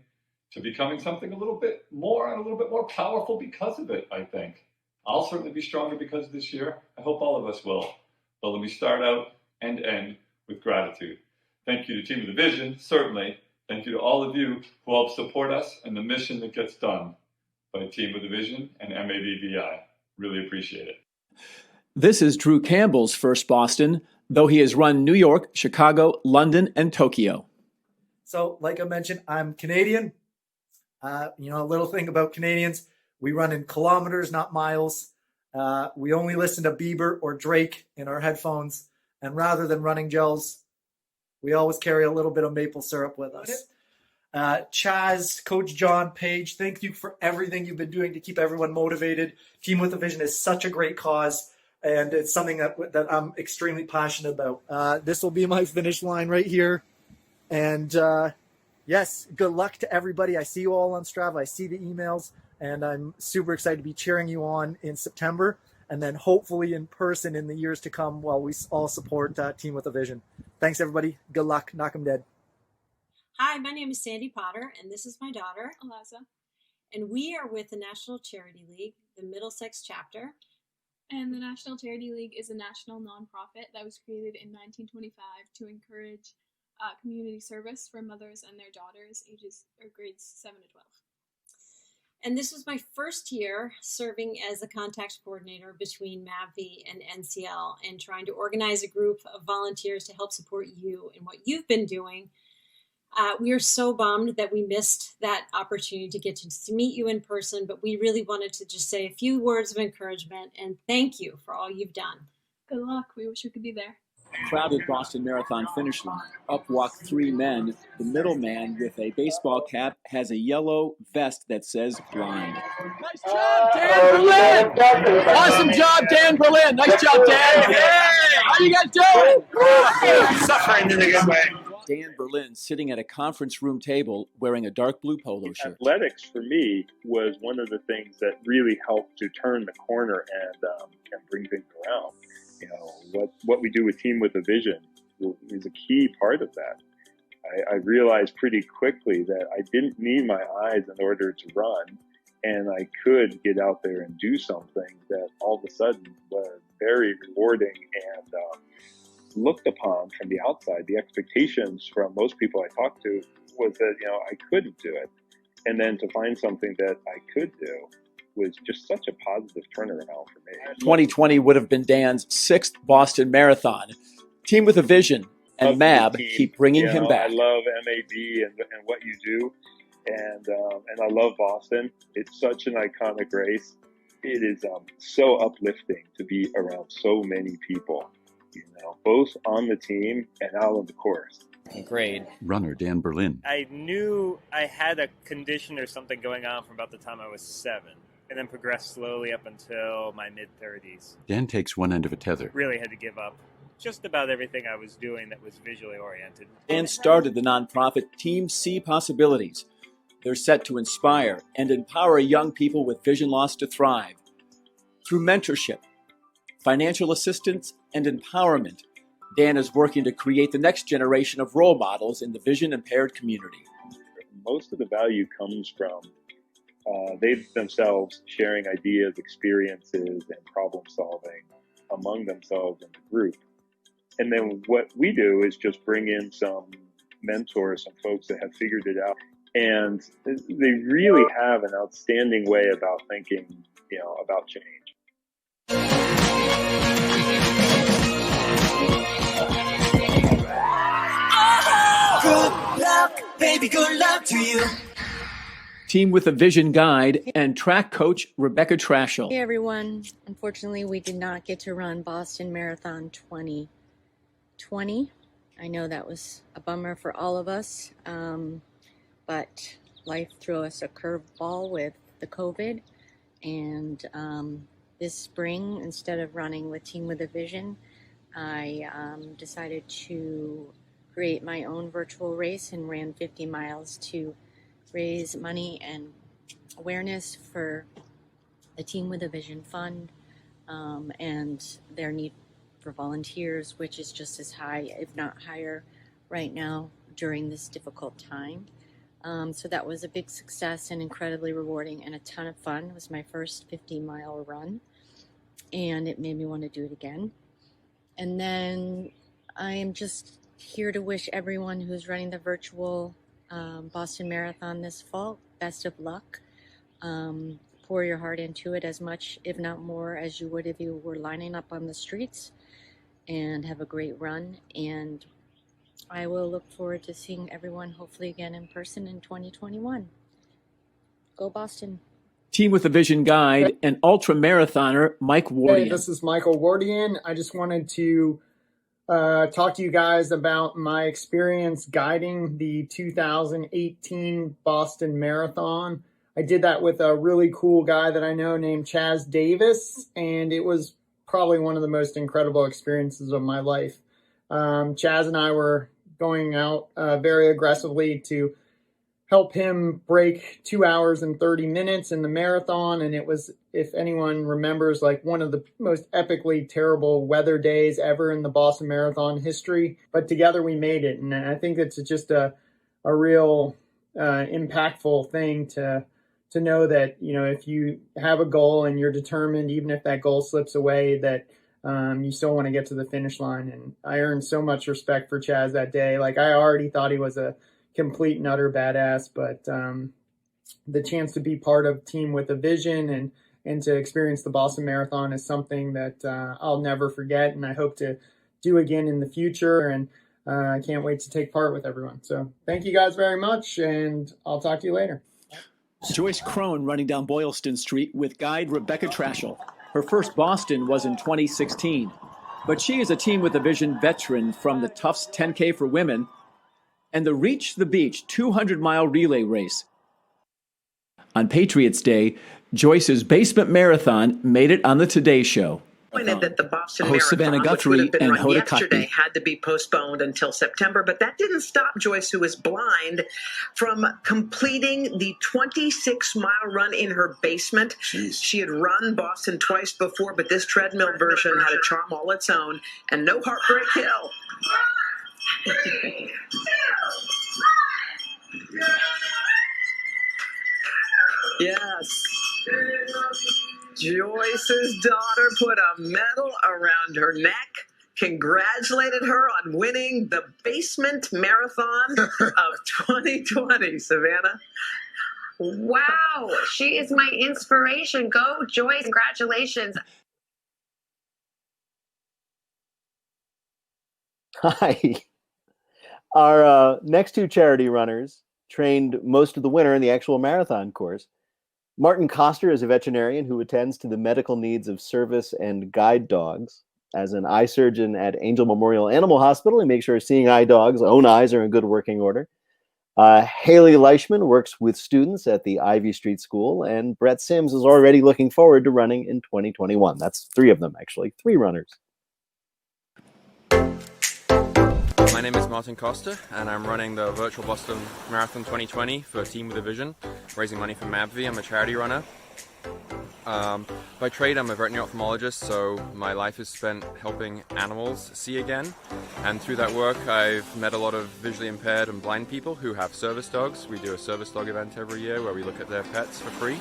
to becoming something a little bit more and a little bit more powerful because of it, I think. I'll certainly be stronger because of this year. I hope all of us will. But let me start out and end with gratitude. Thank you to Team with a Vision, certainly. Thank you to all of you who help support us and the mission that gets done by Team with a Vision and MABVI. Really appreciate it. This is Drew Campbell's first Boston, though he has run New York, Chicago, London, and Tokyo. So, like I mentioned, I'm Canadian. A little thing about Canadians, we run in kilometers, not miles. We only listen to Bieber or Drake in our headphones. And rather than running gels, we always carry a little bit of maple syrup with us. Chaz, Coach John, Paige, thank you for everything you've been doing to keep everyone motivated. Team with a Vision is such a great cause, and it's something that I'm extremely passionate about. This will be my finish line right here. And yes, good luck to everybody. I see you all on Strava. I see the emails, and I'm super excited to be cheering you on in September, and then hopefully in person in the years to come while we all support Team with a Vision. Thanks, everybody. Good luck. Knock 'em dead. Hi, my name is Sandy Potter, and this is my daughter, Eliza. And we are with the National Charity League, the Middlesex chapter. And the National Charity League is a national nonprofit that was created in 1925 to encourage community service for mothers and their daughters, grades 7 to 12. And this was my first year serving as a contact coordinator between MAVV and NCL and trying to organize a group of volunteers to help support you in what you've been doing. We are so bummed that we missed that opportunity to get to meet you in person, but we really wanted to just say a few words of encouragement and thank you for all you've done. Good luck. We wish we could be there. Crowded Boston Marathon finish line. Up walk 3 men. The middle man with a baseball cap has a yellow vest that says blind. Nice job, Dan Berlin! Awesome job, Dan Berlin! Nice job, Dan! Hey! How you guys doing? Suffering in a good way. Dan Berlin sitting at a conference room table wearing a dark blue polo shirt. Athletics for me was one of the things that really helped to turn the corner and bring things around. What we do with Team with a Vision is a key part of that. I realized pretty quickly that I didn't need my eyes in order to run, and I could get out there and do something that all of a sudden was very rewarding and looked upon from the outside. The expectations from most people I talked to was that, I couldn't do it. And then to find something that I could do was just such a positive turnaround for me. 2020 would have been Dan's 6th Boston Marathon. Team with a Vision and MAB keep bringing him back. I love MAB and what you do, and I love Boston. It's such an iconic race. It is so uplifting to be around so many people, both on the team and out on the course. Grade. Runner Dan Berlin. I knew I had a condition or something going on from about the time I was 7, and then progressed slowly up until my mid-30s. Dan takes one end of a tether. Really had to give up just about everything I was doing that was visually oriented. Dan started the nonprofit Team See Possibilities. They're set to inspire and empower young people with vision loss to thrive. Through mentorship, financial assistance, and empowerment, Dan is working to create the next generation of role models in the vision-impaired community. Most of the value comes from they themselves sharing ideas, experiences, and problem solving among themselves in the group. And then what we do is just bring in some mentors, some folks that have figured it out. And they really have an outstanding way about thinking, about change. Good luck, baby, good luck to you. Team with a Vision guide and track coach Rebecca Trashel. Hey everyone, unfortunately we did not get to run Boston Marathon 2020. I know that was a bummer for all of us, but life threw us a curveball with the COVID, and this spring, instead of running with Team with a Vision, I decided to create my own virtual race and ran 50 miles to raise money and awareness for the Team with a Vision Fund and their need for volunteers, which is just as high, if not higher, right now during this difficult time. So that was a big success and incredibly rewarding and a ton of fun. It was my first 50-mile run, and it made me want to do it again. And then I am just here to wish everyone who's running the virtual Boston Marathon this fall best of luck. Pour your heart into it as much, if not more, as you would if you were lining up on the streets, and have a great run. And I will look forward to seeing everyone hopefully again in person in 2021. Go Boston. Team with a Vision guide and ultra marathoner Mike Wardian. Hey, this is Michael Wardian. I just wanted to talk to you guys about my experience guiding the 2018 Boston Marathon. I did that with a really cool guy that I know named Chaz Davis, and it was probably one of the most incredible experiences of my life. Chaz and I were going out very aggressively to help him break 2 hours and 30 minutes in the marathon. And it was, if anyone remembers, like one of the most epically terrible weather days ever in the Boston Marathon history. But together we made it. And I think it's just a real impactful thing to know that, you know, if you have a goal and you're determined, even if that goal slips away, that you still want to get to the finish line. And I earned so much respect for Chaz that day. Like, I already thought he was a complete and utter badass, but the chance to be part of Team with a Vision and to experience the Boston Marathon is something that I'll never forget, and I hope to do again in the future, and I can't wait to take part with everyone. So thank you guys very much, and I'll talk to you later. Joyce Crone running down Boylston Street with guide Rebecca Trashel. Her first Boston was in 2016, but she is a Team with a Vision veteran from the Tufts 10K for women and the Reach the Beach 200-mile relay race. On Patriots Day, Joyce's basement marathon made it on the Today Show. That the Boston Host Savannah Marathon, which would Guthrie have been and run Hoda yesterday, Kotb. had to be postponed until September, but that didn't stop Joyce, who was blind, from completing the 26-mile run in her basement. Jeez. She had run Boston twice before, but this treadmill version had a charm all its own, and no heartbreak hill. Yes. Joyce's daughter put a medal around her neck, congratulated her on winning the basement marathon of 2020. Savannah? Wow, she is my inspiration. Go, Joyce. Congratulations. Hi. Our next two charity runners trained most of the winter in the actual marathon course. Martin Koster is a veterinarian who attends to the medical needs of service and guide dogs. As an eye surgeon at Angel Memorial Animal Hospital, he makes sure seeing eye dogs' own eyes are in good working order. Haley Leishman works with students at the Ivy Street School, and Brett Sims is already looking forward to running in 2021. That's three of them, actually, three runners. My name is Martin Costa, and I'm running the virtual Boston Marathon 2020 for Team with a Vision, raising money for MABV. I'm a charity runner. By trade, I'm a veterinary ophthalmologist, so my life is spent helping animals see again. And through that work, I've met a lot of visually impaired and blind people who have service dogs. We do a service dog event every year where we look at their pets for free.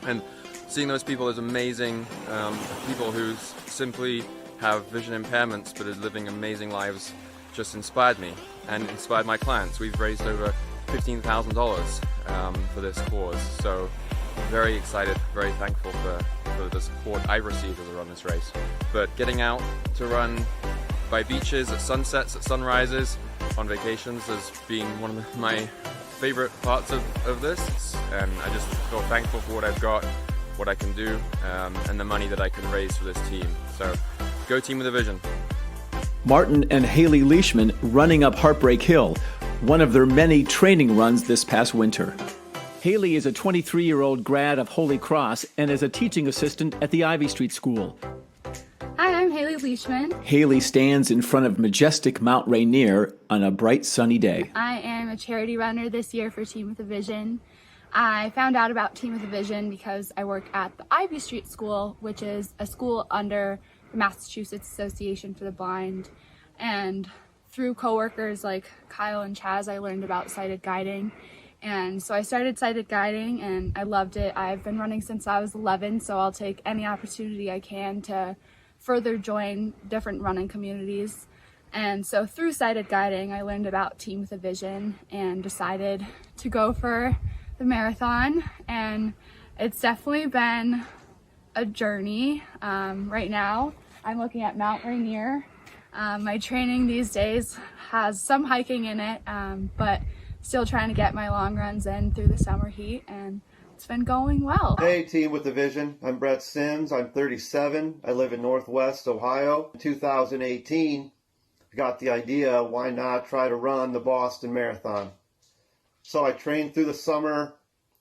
And seeing those people is amazing, people who simply have vision impairments but are living amazing lives, just inspired me and inspired my clients. We've raised over $15,000 for this cause, so very excited, very thankful for the support I've received as I run this race. But getting out to run by beaches, at sunsets, at sunrises, on vacations has been one of my favorite parts of this, and I just feel thankful for what I've got, what I can do, and the money that I can raise for this team. So go Team with a Vision. Martin and Haley Leishman running up Heartbreak Hill, one of their many training runs this past winter. Haley is a 23-year-old grad of Holy Cross and is a teaching assistant at the Ivy Street School. Hi, I'm Haley Leishman. Haley stands in front of majestic Mount Rainier on a bright sunny day. I am a charity runner this year for Team with a Vision. I found out about Team with a Vision because I work at the Ivy Street School, which is a school under the Massachusetts Association for the Blind. And through coworkers like Kyle and Chaz, I learned about sighted guiding. And so I started sighted guiding and I loved it. I've been running since I was 11, so I'll take any opportunity I can to further join different running communities. And so through sighted guiding, I learned about Team with a Vision and decided to go for the marathon. And it's definitely been a journey. Right now, I'm looking at Mount Rainier. My training these days has some hiking in it, but still trying to get my long runs in through the summer heat, and it's been going well. Hey, Team with a Vision. I'm Brett Sims. I'm 37. I live in Northwest Ohio. In 2018, I got the idea, why not try to run the Boston Marathon? So I trained through the summer,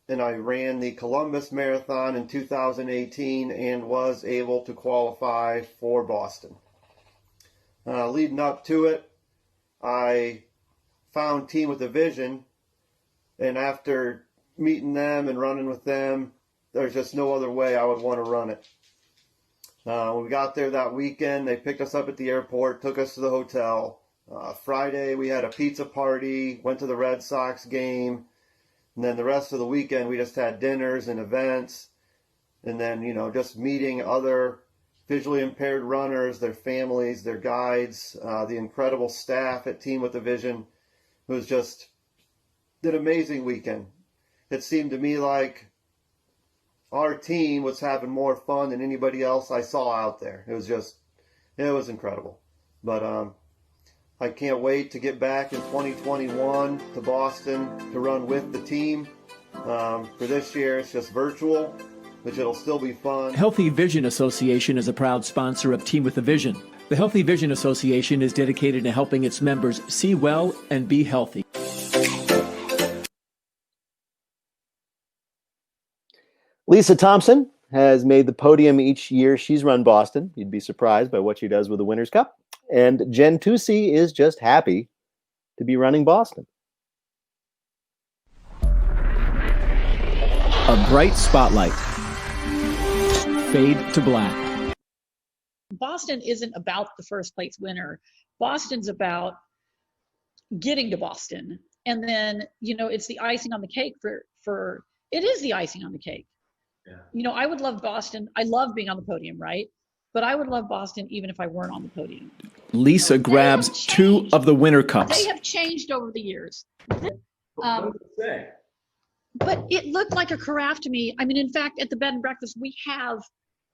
and I ran the Columbus Marathon in 2018 and was able to qualify for Boston. Leading up to it, I found Team with a Vision, and after meeting them and running with them, there's just no other way I would want to run it. When we got there that weekend, they picked us up at the airport, took us to the hotel. Friday, we had a pizza party, went to the Red Sox game, and then the rest of the weekend, we just had dinners and events, and then, you know, just meeting other visually impaired runners, their families, their guides, the incredible staff at Team with a Vision. It was just an amazing weekend. It seemed to me like our team was having more fun than anybody else I saw out there. It was incredible. But I can't wait to get back in 2021 to Boston to run with the team. For this year, it's just virtual, which it'll still be fun. Healthy Vision Association is a proud sponsor of Team with a Vision. The Healthy Vision Association is dedicated to helping its members see well and be healthy. Lisa Thompson has made the podium each year she's run Boston. You'd be surprised by what she does with the Winners' Cup. And Jen Tucci is just happy to be running Boston. A bright spotlight. Fade to black. Boston isn't about the first place winner. Boston's about getting to Boston. And then, you know, it's the icing on the cake for it is the icing on the cake. Yeah. You know, I would love Boston. I love being on the podium, right? But I would love Boston even if I weren't on the podium. Lisa grabs 2 of the Winter Cups. They have changed over the years. But it looked like a carafe to me. I mean, in fact, at the bed and breakfast, we have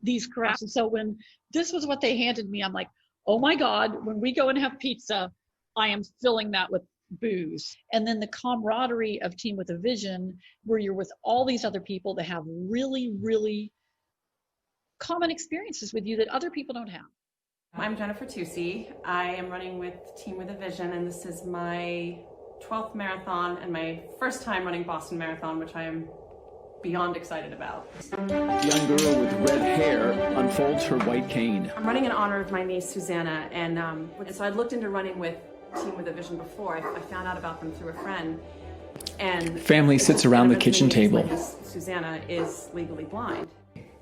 these carafes. And so when this was what they handed me, I'm like, oh my God, when we go and have pizza, I am filling that with booze. And then the camaraderie of Team with a Vision, where you're with all these other people that have really, really common experiences with you that other people don't have. I'm Jennifer Tucci. I am running with Team with a Vision, and this is my 12th marathon and my first time running Boston Marathon, which I am beyond excited about. A young girl with red hair unfolds her white cane. I'm running in honor of my niece, Susanna, and so I looked into running with Team with a Vision before. I found out about them through a friend. And family sits around the kitchen table. Susanna is legally blind.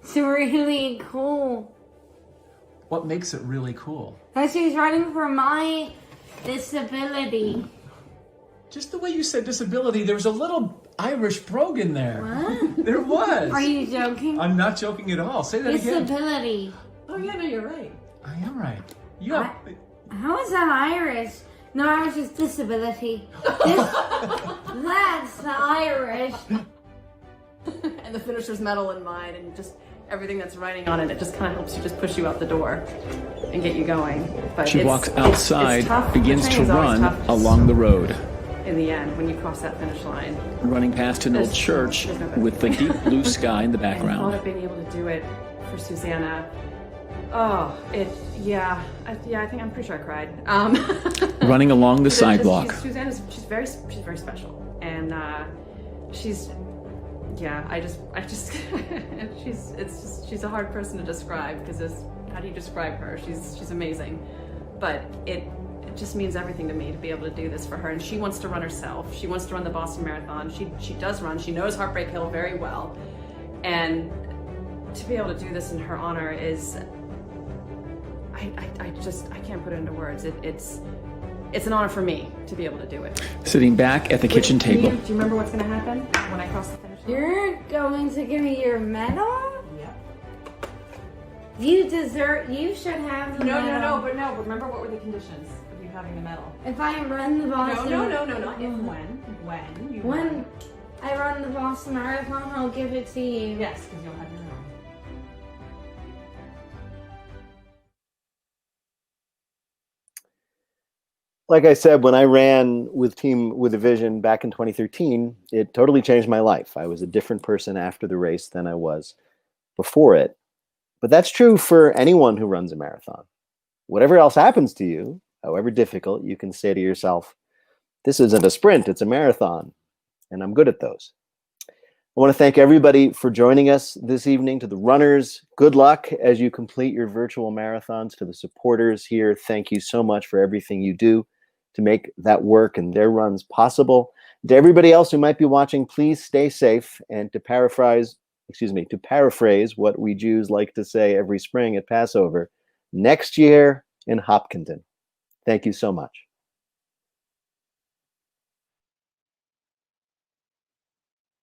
It's really cool. What makes it really cool? Because she's running for my disability. Just the way you said disability, there was a little Irish brogue in there. What? There was. Are you joking? I'm not joking at all. Say that again. Disability. Oh yeah, no, you're right. I am right. Yeah. How is that Irish? No, Irish is disability. That's the Irish. And the finisher's medal in mine, and just everything that's writing on it, it just kind of helps you just push you out the door and get you going. But she walks outside, begins to run along the road. In the end, when you cross that finish line. Running past an old church with the deep blue sky in the background. And I thought of being able to do it for Susanna. Oh, I think I'm pretty sure I cried. Running along the sidewalk. Susanna's she's very special, and she's she's a hard person to describe, because how do you describe her? She's amazing, but it just means everything to me to be able to do this for her. And she wants to run herself. She wants to run the Boston Marathon. She does run. She knows Heartbreak Hill very well, and to be able to do this in her honor is I can't put it into words. It's an honor for me to be able to do it. Sitting back at the kitchen table. Do you remember what's going to happen when I cross the finish line? You're going to give me your medal? Yep. You should have the medal. But remember, what were the conditions of you having the medal? If I run the Boston... No, not if, when. When I run the Boston Marathon, I'll give it to you. Yes, because you'll have your own. Like I said, when I ran with Team with a Vision back in 2013, it totally changed my life. I was a different person after the race than I was before it. But that's true for anyone who runs a marathon. Whatever else happens to you, however difficult, you can say to yourself, this isn't a sprint, it's a marathon. And I'm good at those. I want to thank everybody for joining us this evening. To the runners, good luck as you complete your virtual marathons. To the supporters here, thank you so much for everything you do to make that work and their runs possible. To everybody else who might be watching, please stay safe. And to paraphrase what we Jews like to say every spring at Passover, next year in Hopkinton. Thank you so much.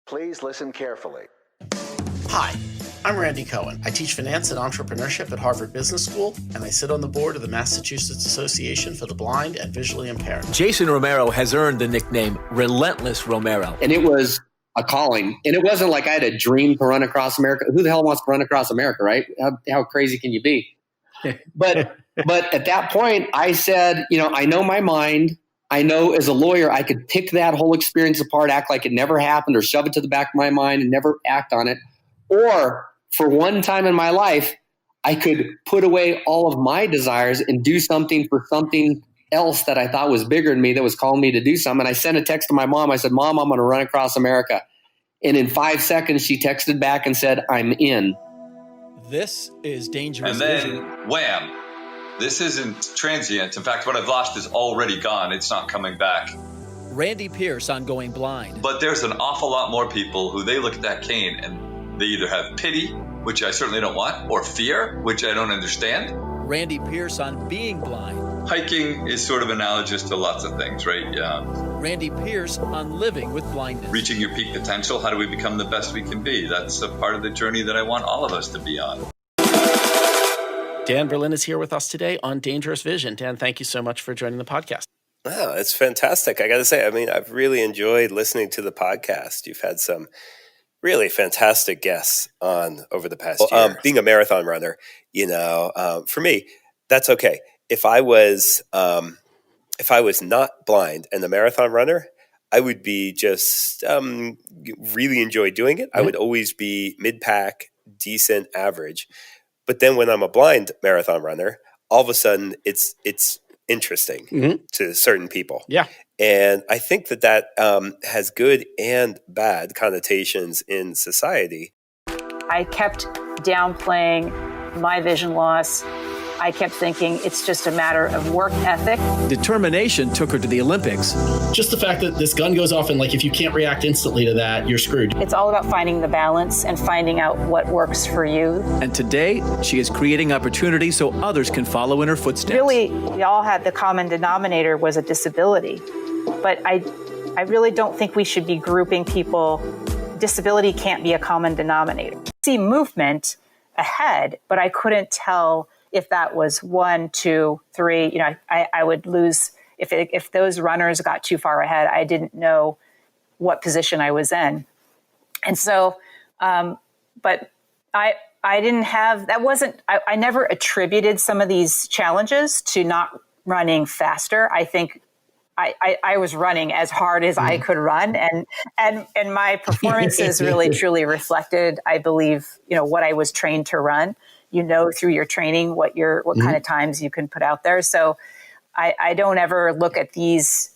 Please listen carefully. Hi, I'm Randy Cohen. I teach finance and entrepreneurship at Harvard Business School, and I sit on the board of the Massachusetts Association for the Blind and Visually Impaired. Jason Romero has earned the nickname Relentless Romero. And it was a calling. And it wasn't like I had a dream to run across America. Who the hell wants to run across America, right? How crazy can you be? But at that point, I said, I know my mind. I know as a lawyer, I could pick that whole experience apart, act like it never happened, or shove it to the back of my mind and never act on it. Or for one time in my life, I could put away all of my desires and do something for something else that I thought was bigger than me, that was calling me to do something. And I sent a text to my mom. I said, Mom, I'm going to run across America. And in 5 seconds, she texted back and said, I'm in. This is Dangerous And then, Vision. wham. This isn't transient. In fact, what I've lost is already gone. It's not coming back. Randy Pierce on Going Blind. But there's an awful lot more people who they look at that cane and they either have pity, which I certainly don't want, or fear, which I don't understand. Randy Pierce on Being Blind. Hiking is sort of analogous to lots of things, right? Randy Pierce on Living with Blindness. Reaching your peak potential. How do we become the best we can be? That's a part of the journey that I want all of us to be on. Dan Berlin is here with us today on Dangerous Vision. Dan, thank you so much for joining the podcast. Wow, it's fantastic. I got to say, I've really enjoyed listening to the podcast. You've had some really fantastic guests on over the past year. Being a marathon runner, for me, that's okay. If I was not blind and a marathon runner, I would be just really enjoy doing it. I would always be mid-pack, decent, average. But then when I'm a blind marathon runner, all of a sudden it's interesting to certain people. Yeah. And I think that has good and bad connotations in society. I kept downplaying my vision loss. I kept thinking it's just a matter of work ethic. Determination took her to the Olympics. Just the fact that this gun goes off and if you can't react instantly to that, you're screwed. It's all about finding the balance and finding out what works for you. And today, she is creating opportunities so others can follow in her footsteps. Really, we all had the common denominator was a disability. But I really don't think we should be grouping people. Disability can't be a common denominator. I see movement ahead, but I couldn't tell if that was 1, 2, 3, I would lose if those runners got too far ahead. I didn't know what position I was in, and so, but I didn't have that. I never attributed some of these challenges to not running faster. I think I was running as hard as I could run, and my performances really truly reflected, I believe, what I was trained to run. Through your training, what kind of times you can put out there. So I don't ever look at these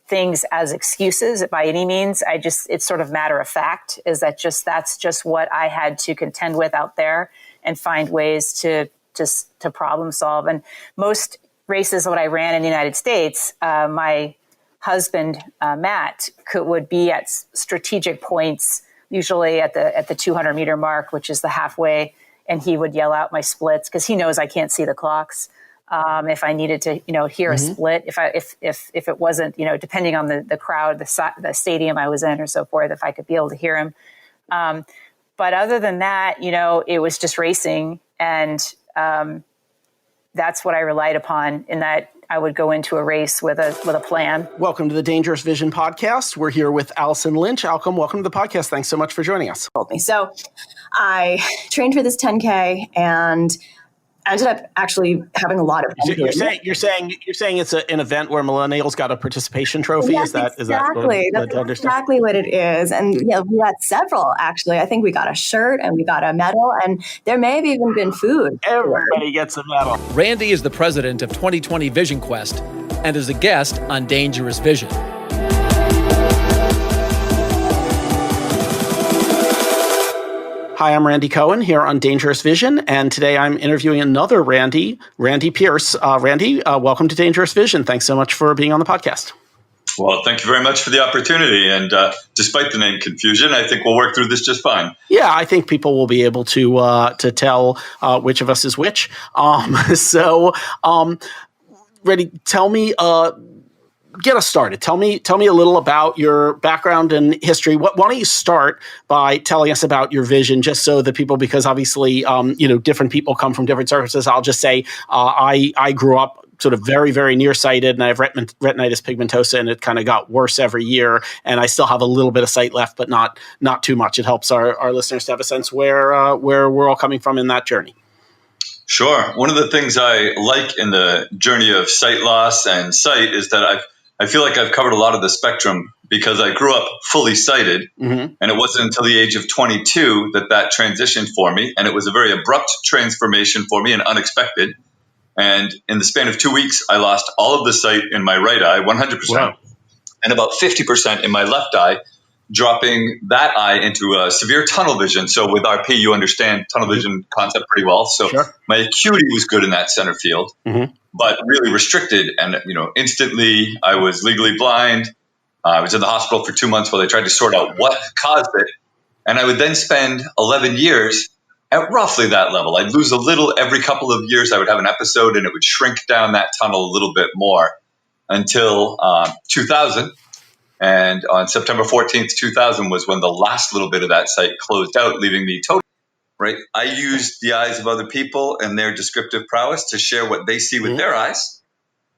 things as excuses by any means. It's sort of matter of fact, is that that's just what I had to contend with out there and find ways to problem solve. And most races that I ran in the United States, my husband, Matt, would be at strategic points, usually at the 200 meter mark, which is the halfway. And he would yell out my splits because he knows I can't see the clocks. If I needed to, hear a split, if it wasn't, depending on the crowd, the stadium I was in or so forth, if I could be able to hear him. But other than that, it was just racing. And that's what I relied upon, in that I would go into a race with a plan. Welcome to the Dangerous Vision podcast. We're here with Allison Lynch. Welcome to the podcast. Thanks so much for joining us. So I trained for this 10K, and I ended up actually having a lot of fun. You're saying it's an event where millennials got a participation trophy? Yes, exactly. That's exactly what it is. And we got several, actually. I think we got a shirt and we got a medal, and there may have even been food. Everybody gets a medal. Randy is the president of 2020 Vision Quest and is a guest on Dangerous Vision. Hi, I'm Randy Cohen here on Dangerous Vision, and today I'm interviewing another Randy Pierce. Randy, welcome to Dangerous Vision. Thanks so much for being on the podcast. Well, thank you very much for the opportunity, and despite the name confusion, I think we'll work through this just fine. Yeah, I think people will be able to tell which of us is which. Randy, tell me... get us started. Tell me a little about your background and history. Why don't you start by telling us about your vision, just so that people, because obviously, different people come from different circumstances. I'll just say I grew up sort of very, very nearsighted, and I have retinitis pigmentosa, and it kind of got worse every year. And I still have a little bit of sight left, but not too much. It helps our listeners to have a sense where we're all coming from in that journey. Sure. One of the things I like in the journey of sight loss and sight is that I feel like I've covered a lot of the spectrum, because I grew up fully sighted, and it wasn't until the age of 22 that transitioned for me, and it was a very abrupt transformation for me and unexpected. And in the span of 2 weeks, I lost all of the sight in my right eye, 100%, wow, and about 50% in my left eye, dropping that eye into severe tunnel vision. So with RP, you understand tunnel vision concept pretty well. So my acuity was good in that center field, but really restricted. And, instantly I was legally blind. I was in the hospital for 2 months while they tried to sort out what caused it. And I would then spend 11 years at roughly that level. I'd lose a little every couple of years. I would have an episode and it would shrink down that tunnel a little bit more until 2000. And on September 14th, 2000 was when the last little bit of that sight closed out, leaving me totally, right? I used the eyes of other people and their descriptive prowess to share what they see with their eyes.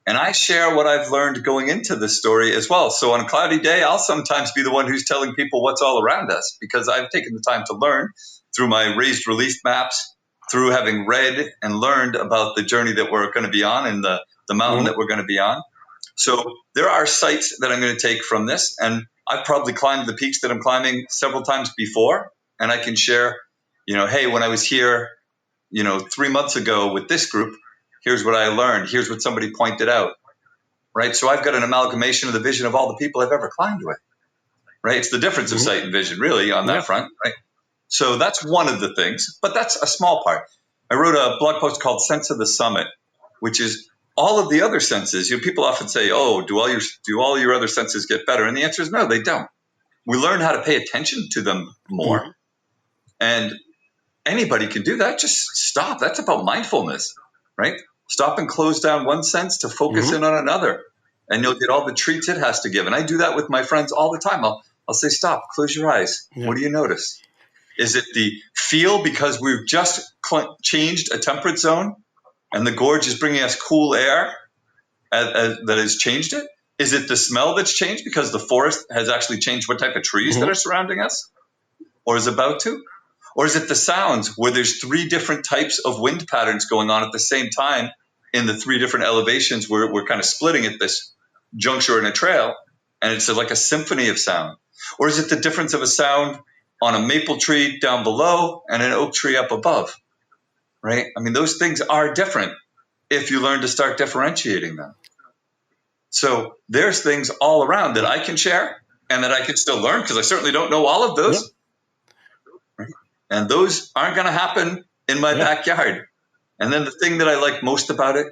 And I share what I've learned going into this story as well. So on a cloudy day, I'll sometimes be the one who's telling people what's all around us, because I've taken the time to learn through my raised relief maps, through having read and learned about the journey that we're going to be on and the mountain that we're going to be on. So there are sights that I'm going to take from this, and I've probably climbed the peaks that I'm climbing several times before, and I can share, hey, when I was here, 3 months ago with this group, here's what I learned. Here's what somebody pointed out, right? So I've got an amalgamation of the vision of all the people I've ever climbed with, right? It's the difference of sight and vision, really, on that front, right? So that's one of the things, but that's a small part. I wrote a blog post called Sense of the Summit, which is all of the other senses. People often say, oh, do all your other senses get better? And the answer is no, they don't. We learn how to pay attention to them more. And anybody can do that. Just stop. That's about mindfulness, right? Stop and close down one sense to focus in on another, and you'll get all the treats it has to give. And I do that with my friends all the time. I'll say, stop, close your eyes. What do you notice? Is it the feel because we've just changed a temperate zone and the gorge is bringing us cool air that has changed it? Is it the smell that's changed because the forest has actually changed what type of trees that are surrounding us or is about to? Or is it the sounds where there's 3 different types of wind patterns going on at the same time in the 3 different elevations where we're kind of splitting at this juncture in a trail, and it's like a symphony of sound? Or is it the difference of a sound on a maple tree down below and an oak tree up above, right? I mean, those things are different if you learn to start differentiating them. So there's things all around that I can share and that I can still learn, because I certainly don't know all of those. Right? And those aren't going to happen in my backyard. And then the thing that I like most about it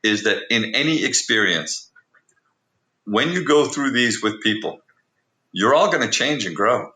is that in any experience, when you go through these with people, you're all going to change and grow.